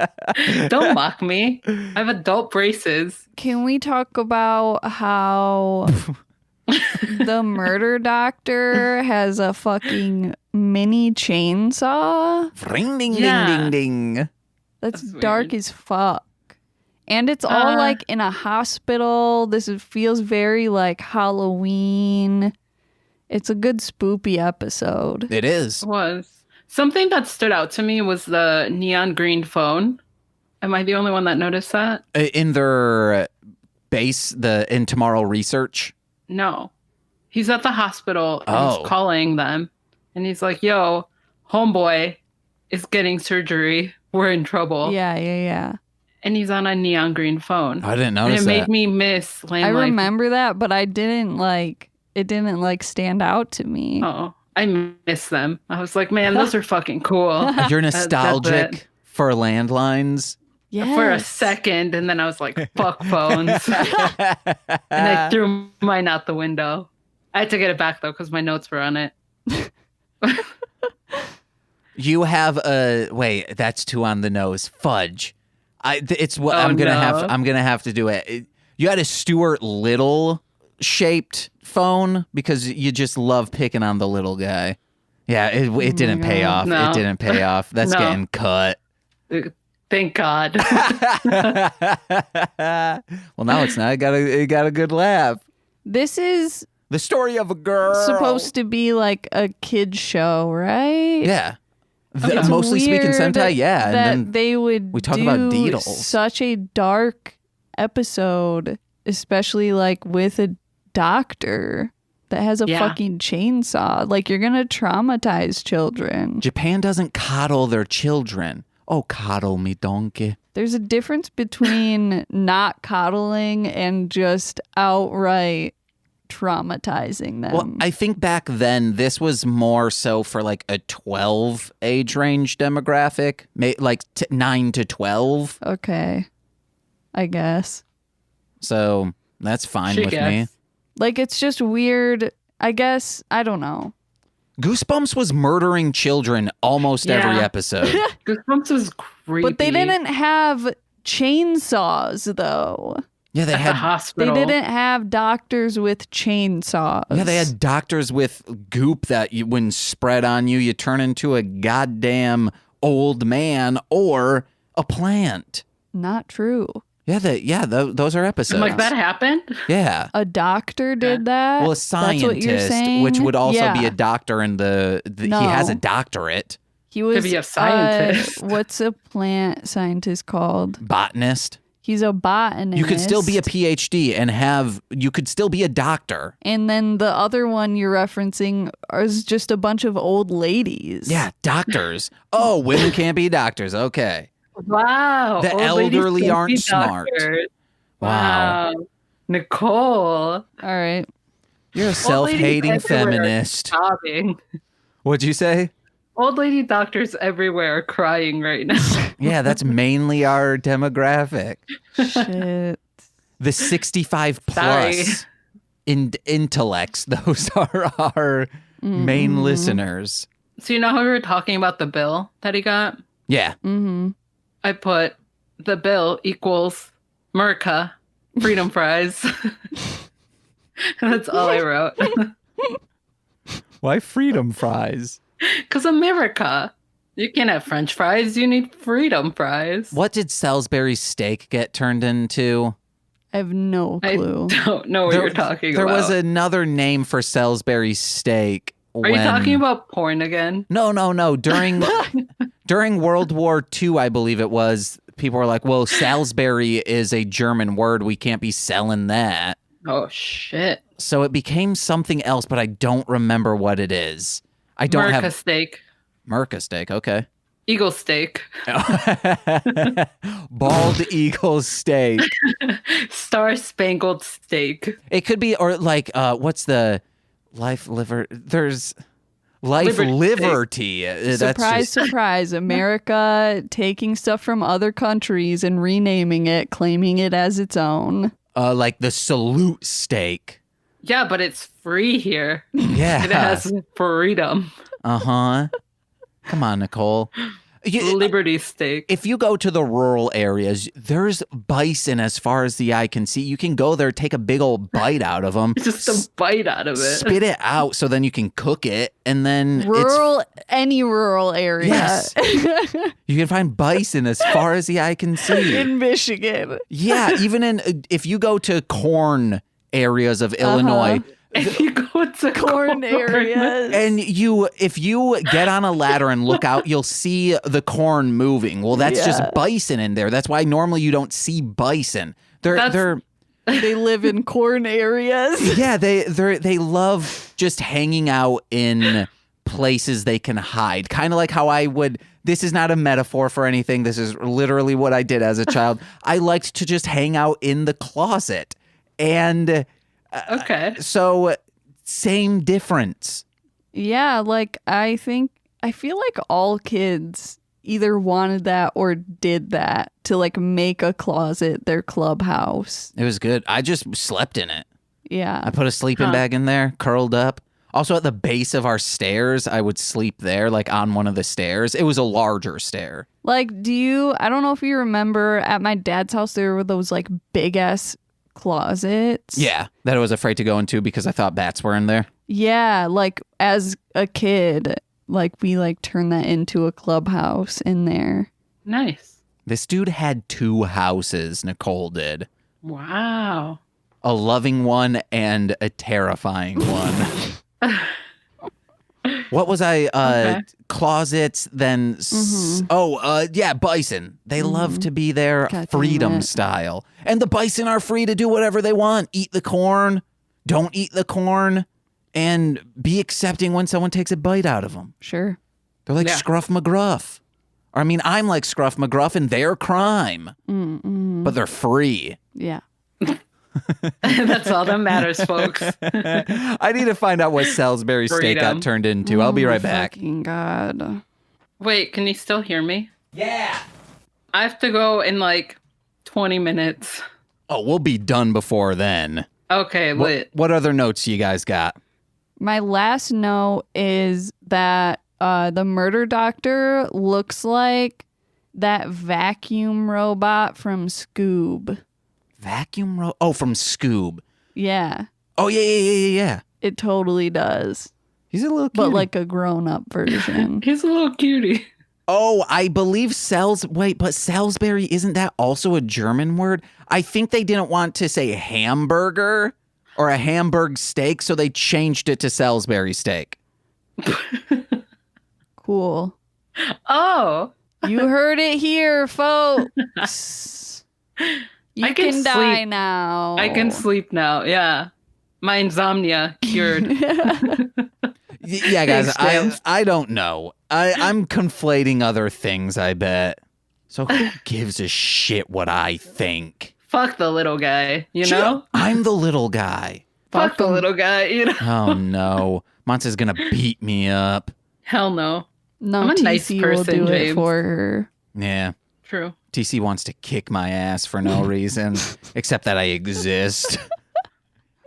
Don't mock me. I have adult braces. Can we talk about how the murder doctor has a fucking mini chainsaw? Ring ding Yeah. ding ding ding. That's That's dark weird. as fuck. And it's all in a hospital. Feels very like Halloween. It's a good spoopy episode. It is. Was something that stood out to me was the neon green phone. Am I the only one that noticed that? In their base, in Tomorrow Research. No. He's at the hospital and Oh. he's calling them. And he's like, yo, homeboy is getting surgery. We're in trouble. Yeah. And he's on a neon green phone. I didn't And notice it that. made me miss Land I Life. remember that, but it didn't stand out to me. Oh, I miss them. I was like, man, those are fucking cool. You're That's nostalgic for landlines. Yes. For a second, and then I was like, fuck phones. And I threw mine out the window. I had to get it back though because my notes were on it. You have a wait. That's too on the nose. Fudge. It's what Oh, I'm gonna no. have. I'm gonna have to do it. You had a Stuart Little shaped phone because you just love picking on the little guy. Yeah, it didn't pay God. off. No. It didn't pay off. That's No. getting cut. Thank God. Well, now it's not. It got a good laugh. This is The story of a girl. supposed to be like a kid's show, right? Yeah. It's Mostly speaking weird Sentai, yeah. that And then they would we talk about do Deedles. such a dark episode, especially like with a doctor that has a Yeah. fucking chainsaw. Like you're gonna traumatize children. Japan doesn't coddle their children. Oh, coddle me, donkey. There's a difference between not coddling and just outright traumatizing them. Well, I think back then this was more so for like a 12 age range demographic, like 9 to 12. Okay, I guess. So that's fine She with me. gets. Like it's just weird. I guess I don't know. Goosebumps was murdering children almost every Yeah. episode. Goosebumps was creepy. But they didn't have chainsaws though. Yeah, they at the had They hospital. didn't have doctors with chainsaws. yeah, they had doctors with goop that when spread on you, you turn into a goddamn old man or a plant. Not true. Yeah, those are episodes. I'm like, that happened? Yeah. A doctor did that. Well, a That's what you're scientist, saying? which would also Yeah. be a doctor in he No. has a doctorate. He was be a scientist. what's a plant scientist called? Botanist. He's a botanist. You could still be a PhD and you could still be a doctor. And then the other one you're referencing is just a bunch of old ladies. Yeah, doctors. Oh, women can't be doctors. Okay. Wow. The old ladies elderly can aren't be smart. doctors. Wow. Wow. Nicole. All right. You're a Old self-hating ladies everywhere are feminist. sobbing. What'd you say? Old lady doctors everywhere are crying right now. Yeah, that's mainly our demographic. Shit. The 65 Sorry. plus intellects, those are our main listeners. So you know how we were talking about the bill that he got? Yeah. Mm-hmm. I put the bill equals Merca freedom fries. That's all I wrote. Why freedom fries? Because America. You can't have French fries. You need freedom fries. What did Salisbury steak get turned into? I have no I clue. don't know what you're talking there about. was another name for Salisbury steak. Are you talking about porn again? No. During World War II, I believe it was, people were like, well, Salisbury is a German word. We can't be selling that. Oh, shit. So it became something else, but I don't remember what it is. I don't Merca have steak. Merca steak. Okay. Eagle steak. Bald eagle steak. Star spangled steak. It could be, or like, what's the life liver? There's life liberty. That's Surprise, just, surprise. America taking stuff from other countries and renaming it, claiming it as its own. like the salute steak. Yeah, but it's free here. Yeah. It has freedom. Uh-huh. Come on, Nicole. Liberty steak. If you go to the rural areas, there's bison as far as the eye can see. You can go there, take a big old bite out of them, Just a bite out of it. spit it out so then you can cook it, and then Any rural area. Yes. You can find bison as far as the eye can see. In Michigan. Yeah, even if you go to corn areas of Illinois, If you go to Corn areas. and if you get on a ladder and look out, you'll see the corn moving. Well, that's just bison in there. That's why normally you don't see bison. They're They live in corn areas. yeah, they love just hanging out in places they can hide. Kind of like how I would. This is not a metaphor for anything. This is literally what I did as a child. I liked to just hang out in the closet. And Okay. so same difference. Yeah, like I feel like all kids either wanted that or did that to like make a closet their clubhouse. It was good. I just slept in it. Yeah. I put a sleeping bag in there, curled up. Also, at the base of our stairs, I would sleep there, like on one of the stairs. It was a larger stair. Like, I don't know if you remember at my dad's house, there were those like big ass closets. Yeah, that I was afraid to go into because I thought bats were in there. Yeah, like as a kid, like we like turned that into a clubhouse in there. Nice. This dude had 2 houses, Nicole did. Wow. A loving one and a terrifying one. What was I? Okay. Closets, then... bison. They love to be there God damn freedom it. style. And the bison are free to do whatever they want. Eat the corn, don't eat the corn, and be accepting when someone takes a bite out of them. Sure. They're like Yeah. Scruff McGruff. Or, I mean, I'm like Scruff McGruff and they're crime. But they're free. Yeah. That's all that matters, folks. I need to find out what Salisbury steak got Freedom. turned into. I'll be Oh, right back. Fucking God. Wait, can you still hear me? Yeah. I have to go in like 20 minutes. Oh, we'll be done before then. Okay, lit. What other notes you guys got? My last note is that the murder doctor looks like that vacuum robot from Scoob. Oh, from Scoob. Yeah, Oh, yeah. it totally does. He's a little cute. But like a grown-up version. He's a little cutie. Oh, I believe but Salisbury, isn't that also a German word? I think they didn't want to say hamburger or a Hamburg steak, so they changed it to Salisbury steak. Cool. Oh, You heard it here, folks. You I can can die sleep. now. I can sleep now. Yeah. My insomnia cured. Yeah, guys, Thanks, James. I don't know. I'm conflating other things, I bet. So who gives a shit what I think? Fuck the little guy, you know? I'm the little guy. Fuck the little guy, you know? Oh, no. Monse's gonna beat me up. Hell no. No, I'm a nice TC will person, do it James. for her. Yeah. True. TC wants to kick my ass for no reason, except that I exist.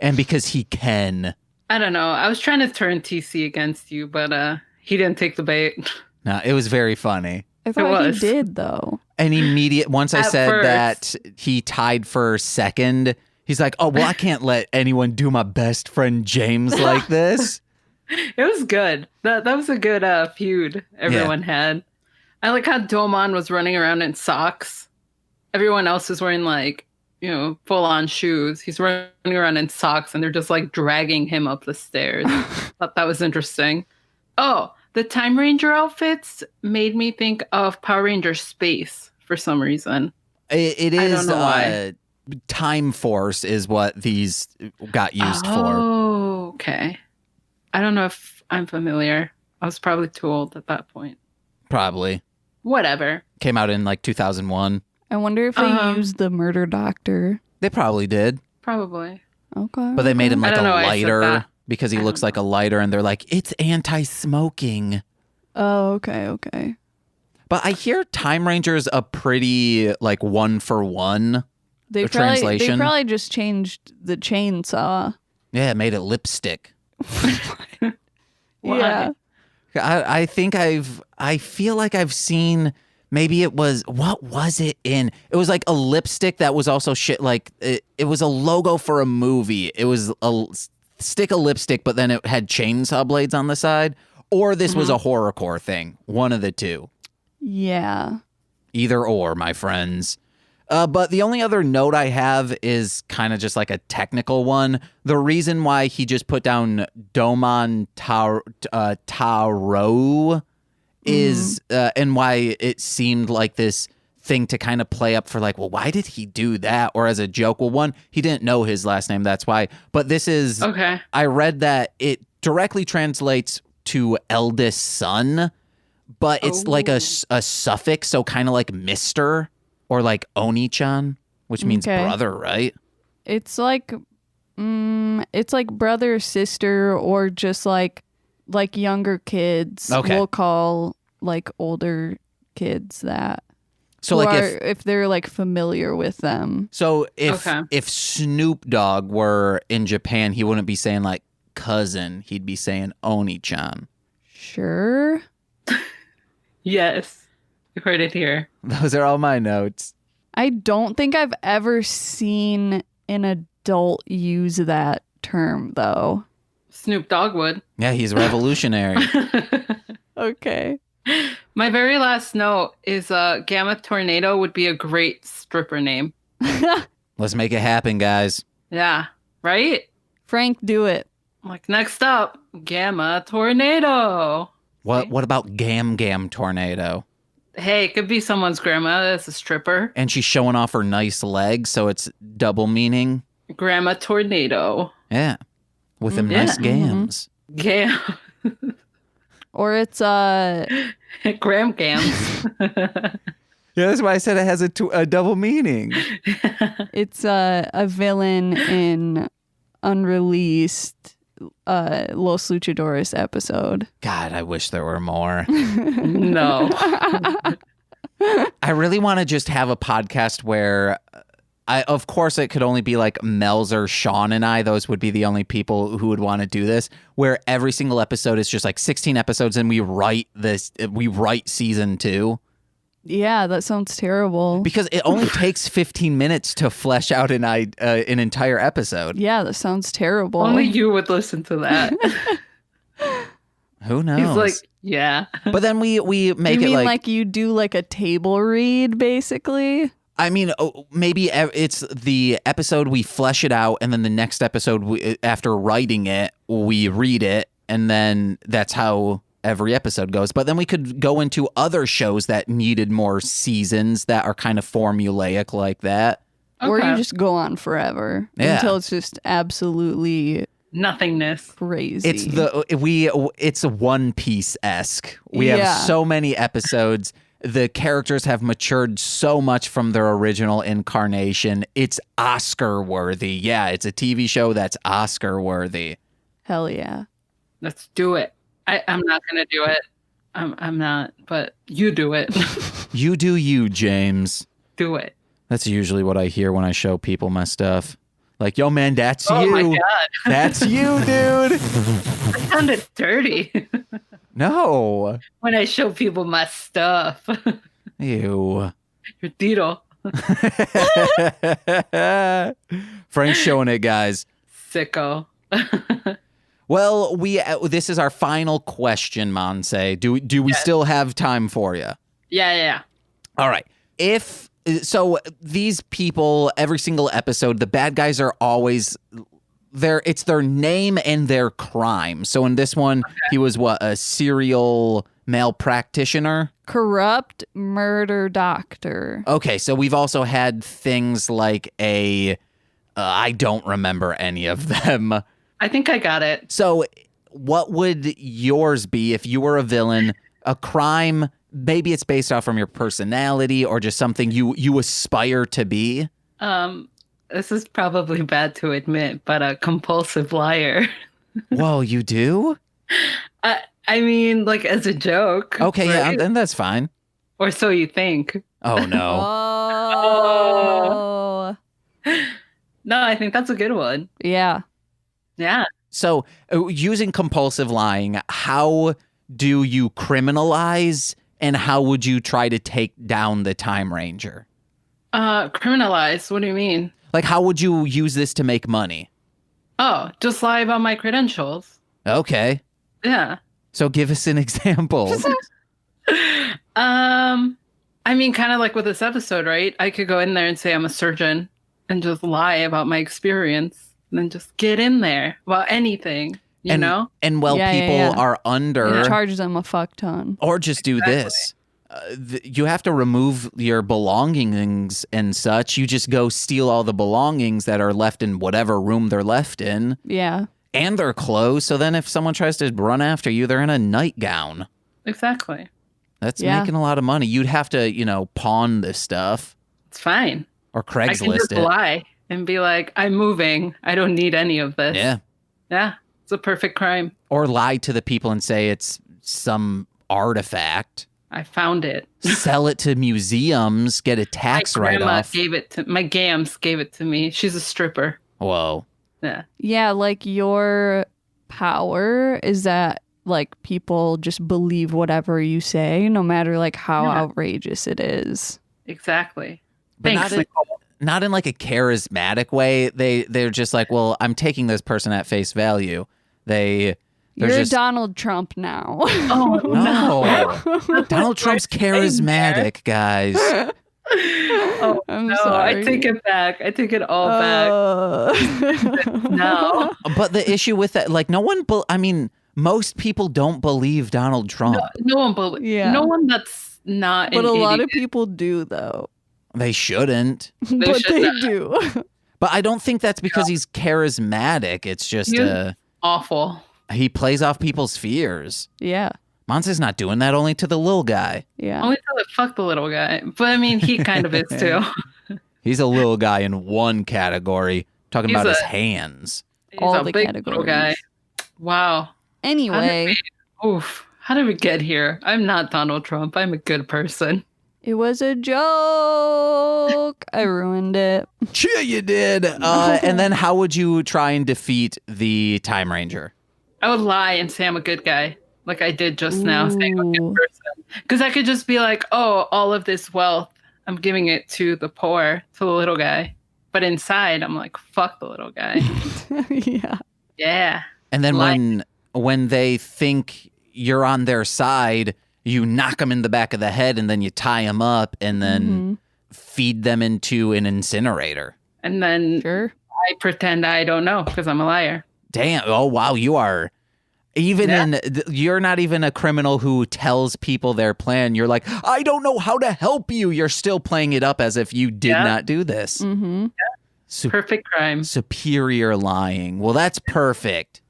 And because he can. I don't know. I was trying to turn TC against you, but he didn't take the bait. No, it was very funny. I thought he was. did, though. And once I At said first. that he tied for second, he's like, oh, well, I can't let anyone do my best friend James like this. It was good. That was a good feud everyone had. I like how Domon was running around in socks. Everyone else is wearing like, full on shoes. He's running around in socks and they're just like dragging him up the stairs. Thought that was interesting. Oh, the Time Ranger outfits made me think of Power Ranger Space for some reason. It I is don't know why. Time Force is what these got used for. Oh, okay. I don't know if I'm familiar. I was probably too old at that point. Probably. Whatever. Came out in like 2001. I wonder if they used the murder doctor. They probably did. Probably. Okay. But they made him I like a don't know why I said lighter that. because he looks like a lighter and they're like, it's anti-smoking. Oh, okay. But I hear Time Ranger's a pretty like 1-for-1. They The probably translation? they probably just changed the chainsaw. Yeah, made it lipstick. Why? Yeah. I think I feel like I've seen, maybe it was, what was it in? It was like a lipstick that was also shit, like it was a logo for a movie. It was a stick of lipstick, but then it had chainsaw blades on the side. Or this was a horrorcore thing. One of the two. Yeah. Either or, my friends. But the only other note I have is kind of just like a technical one. The reason why he just put down Domon Taro is, and why it seemed like this thing to kind of play up for like, well, why did he do that? Or as a joke, well, one, he didn't know his last name, that's why. But this is, Okay. I read that it directly translates to eldest son, but it's like a suffix, so kind of like Mr. or like Oni-chan, which means Okay. brother, right? It's like brother, sister, or just like like younger kids. Okay. We'll call like older kids that. So Who like are, if they're like familiar with them. So if Okay. if Snoop Dogg were in Japan, he wouldn't be saying like cousin. He'd be saying Oni-chan. Sure. Yes. You heard it here. Those are all my notes. I don't think I've ever seen an adult use that term though. Snoop Dogg would. Yeah, he's revolutionary. Okay. My very last note is Gamma Tornado would be a great stripper name. Let's make it happen, guys. Yeah. Right? Frank, do it. Like, next up, Gamma Tornado. What about Gam Gam Tornado? Hey, it could be someone's grandma that's a stripper. And she's showing off her nice legs, so it's double meaning. Grandma Tornado. Yeah. With them Yeah. nice gams. Gam. Or it's Gram Gams. Yeah, that's why I said it has a double meaning. it's a villain in unreleased Los Luchadores episode. God, I wish there were more. No. I really want to just have a podcast where of course it could only be like Melzer, Sean, and I. Those would be the only people who would want to do this, where every single episode is just like 16 episodes and we write season 2. Yeah, that sounds terrible. Because it only takes 15 minutes to flesh out an entire episode. Yeah, that sounds terrible. Only you would listen to that. Who knows? He's like, yeah. But then we make you it mean like you do like a table read, basically? I mean, maybe it's the episode we flesh it out, and then the next episode, after writing it, we read it, and then that's how every episode goes. But then we could go into other shows that needed more seasons that are kind of formulaic like that. Or Okay. you just go on forever Yeah. until it's just absolutely Nothingness. crazy. It's One Piece-esque. We Yeah. have so many episodes. The characters have matured so much from their original incarnation. It's Oscar worthy. Yeah, it's a TV show that's Oscar worthy. Hell yeah. Let's do it. I'm not going to do it. I'm not, but you do it. You do you, James. Do it. That's usually what I hear when I show people my stuff. Like, yo, man, that's Oh you. my God. That's you, dude. That sounded dirty No. when I show people my stuff. Ew. Your Deedle. Frank's showing it, guys. Sicko. Well, this is our final question, Monse. Do we still have time for you? Yeah. All right. So these people, every single episode, the bad guys are always it's their name and their crime. So in this one, he was a serial male practitioner? Corrupt murder doctor. Okay, so we've also had things like I don't remember any of them. I think I got it. So what would yours be if you were a villain? A crime, maybe it's based off from your personality or just something you aspire to be? This is probably bad to admit, but a compulsive liar. Whoa, you do? I mean, like as a joke. Okay, right? yeah, then that's fine. Or so you think. Oh, no. Oh. No, I think that's a good one. Yeah. Yeah. So using compulsive lying, how do you criminalize and how would you try to take down the Time Ranger? Criminalize. What do you mean? Like, how would you use this to make money? Oh, just lie about my credentials. Okay. Yeah. So give us an example. I mean, kind of like with this episode, right? I could go in there and say I'm a surgeon and just lie about my experience and then just get in there about anything, you know? And while Yeah, people yeah. are under... Charge them a fuck ton. Or just do this. You have to remove your belongings and such. You just go steal all the belongings that are left in whatever room they're left in. Yeah. And their clothes. So then if someone tries to run after you, they're in a nightgown. Exactly. That's Yeah. making a lot of money. You'd have to, pawn this stuff. It's fine. Or I can Craigslist just it. lie and be like, I'm moving. I don't need any of this. Yeah. Yeah. It's a perfect crime. Or lie to the people and say it's some artifact. I found it. Sell it to museums, get a tax write-off. My Gams gave it to me. She's a stripper. Whoa. Yeah. Yeah, like your power is that like people just believe whatever you say, no matter like how outrageous it is. Exactly. But Thanks, Nicole. not in like a charismatic way. They're just like, well, I'm taking this person at face value. You're just Donald Trump now. Oh, no. Donald Trump's charismatic, guys. Oh, I'm no, sorry. I take it back. I take it all back. No. But the issue with that, like, most people don't believe Donald Trump. No one believes. Yeah. No one that's not. But an a lot of idiot. people do, though. They shouldn't. But should they not. do. But I don't think that's because he's charismatic. It's just He's awful. he plays off people's fears. Yeah. Monse's not doing that, only to the little guy. Yeah. Only tell it, fuck the little guy. But I mean, he kind of is too. He's a little guy in one category, talking He's about his a- hands. He's All a the big little guy. categories. Wow. Anyway, How did we get here? I'm not Donald Trump. I'm a good person. it was a joke. I ruined it. Sure you did. And then how would you try and defeat the Time Ranger? I would lie and say I'm a good guy, like I did just now, saying I'm a Ooh. good person. Because I could just be like, oh, all of this wealth, I'm giving it to the poor, to the little guy. But inside, I'm like, fuck the little guy. Yeah. Yeah. And then Lie. when they think you're on their side, you knock them in the back of the head and then you tie them up and then feed them into an incinerator. And then Sure. I pretend I don't know because I'm a liar. Damn. Oh, wow. You are you're not even a criminal who tells people their plan. You're like, I don't know how to help you. You're still playing it up as if you did not do this. Mm-hmm. Perfect crime. Superior lying. Well, that's perfect.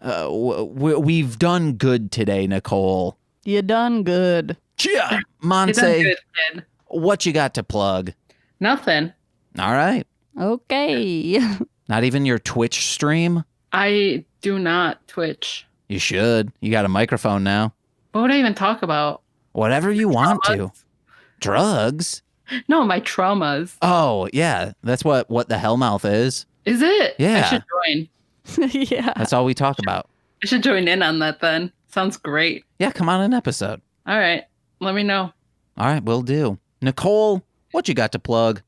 We've done good today, Nicole. You done good. Yeah. You Monse, done good, kid. what you got to plug? Nothing. All right. Okay. Not even your Twitch stream? I do not Twitch. You should. You got a microphone now. What would I even talk about? Whatever you want to. Traumas? Drugs? No, my traumas. Oh, yeah. That's what the Hellmouth is. Is it? Yeah. I should join. Yeah. That's all we talk about. I should join in on that then. Sounds great. Yeah, come on an episode. All right. Let me know. All right, will do. Nicole, what you got to plug?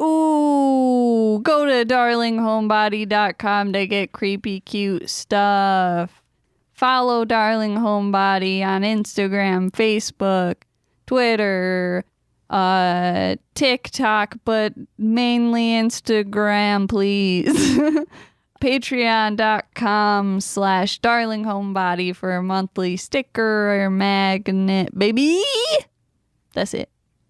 Ooh, go to darlinghomebody.com to get creepy cute stuff. Follow Darling Homebody on Instagram, Facebook, Twitter, TikTok, but mainly Instagram, please. Patreon.com/darlinghomebody for a monthly sticker or magnet, baby. That's it.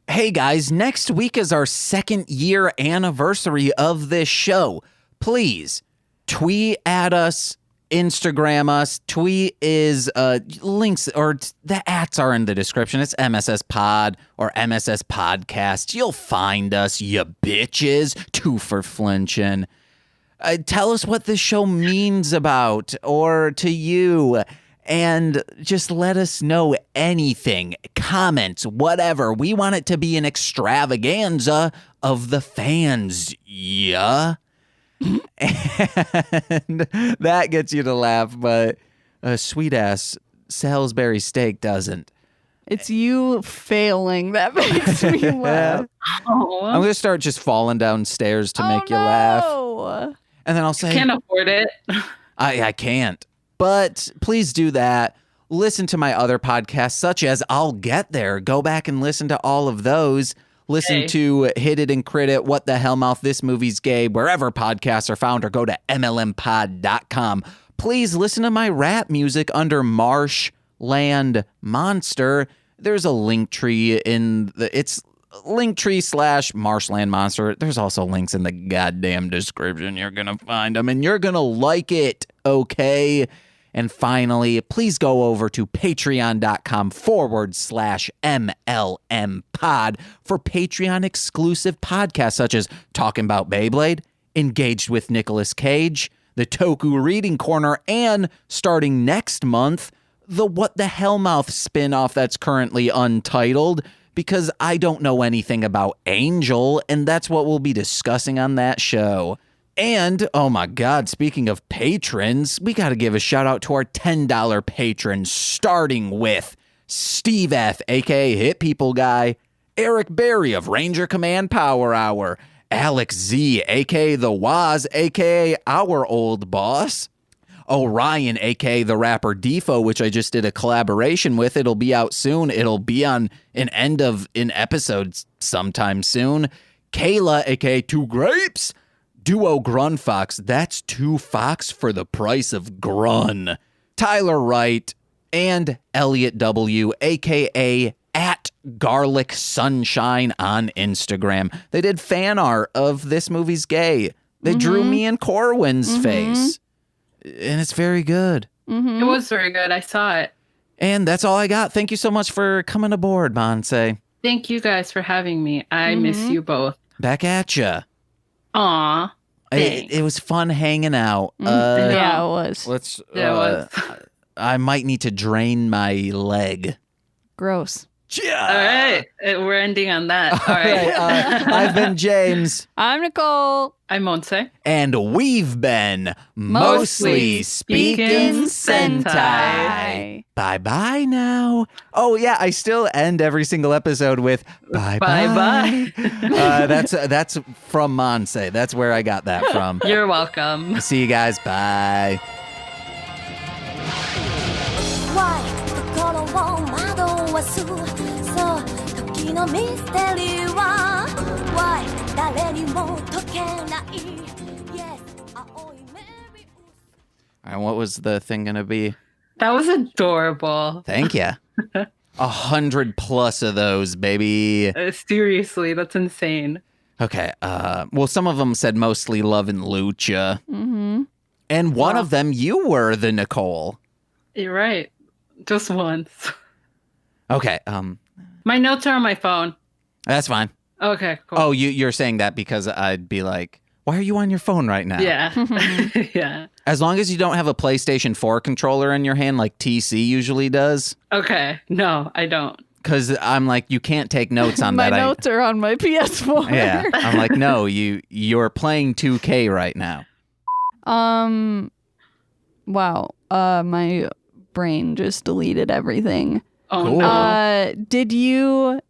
Hey guys, next week is our 2nd year anniversary of this show. Please tweet at us, Instagram us. Tweet is links or the ats are in the description. It's MSS Pod or MSS Podcast. You'll find us, you bitches. 2 for flinching. Tell us what this show means about or to you. And just let us know anything, comments, whatever. We want it to be an extravaganza of the fans, yeah? And that gets you to laugh, but a sweet-ass Salisbury steak doesn't. It's you failing that makes me laugh. Oh, I'm going to start just falling downstairs to make you laugh. No. And then I'll say, can't afford it. I can't. But please do that. Listen to my other podcasts, such as I'll Get There. Go back and listen to all of those. Listen Okay. to Hit It and Crit It, What the Hellmouth, This Movie's Gay, wherever podcasts are found, or go to mlmpod.com. Please listen to my rap music under Marshland Monster. There's a link tree it's Linktree/Marshland Monster. There's also links in the goddamn description. You're going to find them and you're going to like it, okay? And finally, please go over to patreon.com/MLMpod for Patreon exclusive podcasts such as Talking About Beyblade, Engaged with Nicolas Cage, the Toku Reading Corner, and starting next month, the What the Hellmouth spinoff that's currently untitled, because I don't know anything about Angel, and that's what we'll be discussing on that show. And, oh my God, speaking of patrons, we got to give a shout out to our $10 patrons, starting with Steve F., aka Hit People Guy, Eric Berry of Ranger Command Power Hour, Alex Z., aka The Waz, aka Our Old Boss, Orion, aka the rapper Defo, which I just did a collaboration with. It'll be out soon. It'll be on an episode sometime soon. Kayla, aka Two Grapes, Duo Grun Fox. That's 2 Fox for the price of Grun. Tyler Wright and Elliot W, aka at Garlic Sunshine on Instagram. They did fan art of This Movie's Gay. They drew me and Corwin's face. And it's very good. It was very good. I saw it. And that's all I got. Thank you so much for coming aboard, Monse. Thank you guys for having me. I miss you both. Back at ya. Aw. It was fun hanging out. Yeah, it was. Let's. Yeah, it was. I might need to drain my leg. Gross. Yeah. All right. We're ending on that. All right. I've been James. I'm Nicole. I'm Monse. And we've been Mostly Speaking Sentai. Sentai. Bye-bye now. Oh, yeah, I still end every single episode with bye-bye. Bye-bye. That's from Monse. That's where I got that from. You're welcome. See you guys. Bye. Why 心を惑わすそう時のミステリーは Why 誰にも解けない Yes 青いメビウス All right, what was the thing going to be? That was adorable. Thank you. 100+ of those, baby. Seriously, that's insane. Okay. Well, some of them said mostly love and lucha. And one of them, you were the Nicole. You're right. Just once. Okay. My notes are on my phone. That's fine. Okay, cool. Oh, you're saying that because I'd be like, why are you on your phone right now? Yeah. Yeah. As long as you don't have a PlayStation 4 controller in your hand like TC usually does. Okay. No, I don't. Because I'm like, you can't take notes on My that. notes are on my PS4. Yeah. I'm like, no, you're playing 2K right now. Wow. My brain just deleted everything. Oh, Cool. no. Did you...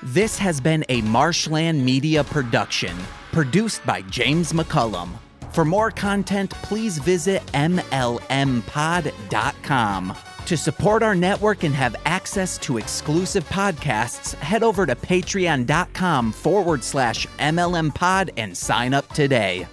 This has been a Marshland Media production, produced by James McCullum. For more content, please visit mlmpod.com. To support our network and have access to exclusive podcasts, head over to patreon.com/MLMpod and sign up today.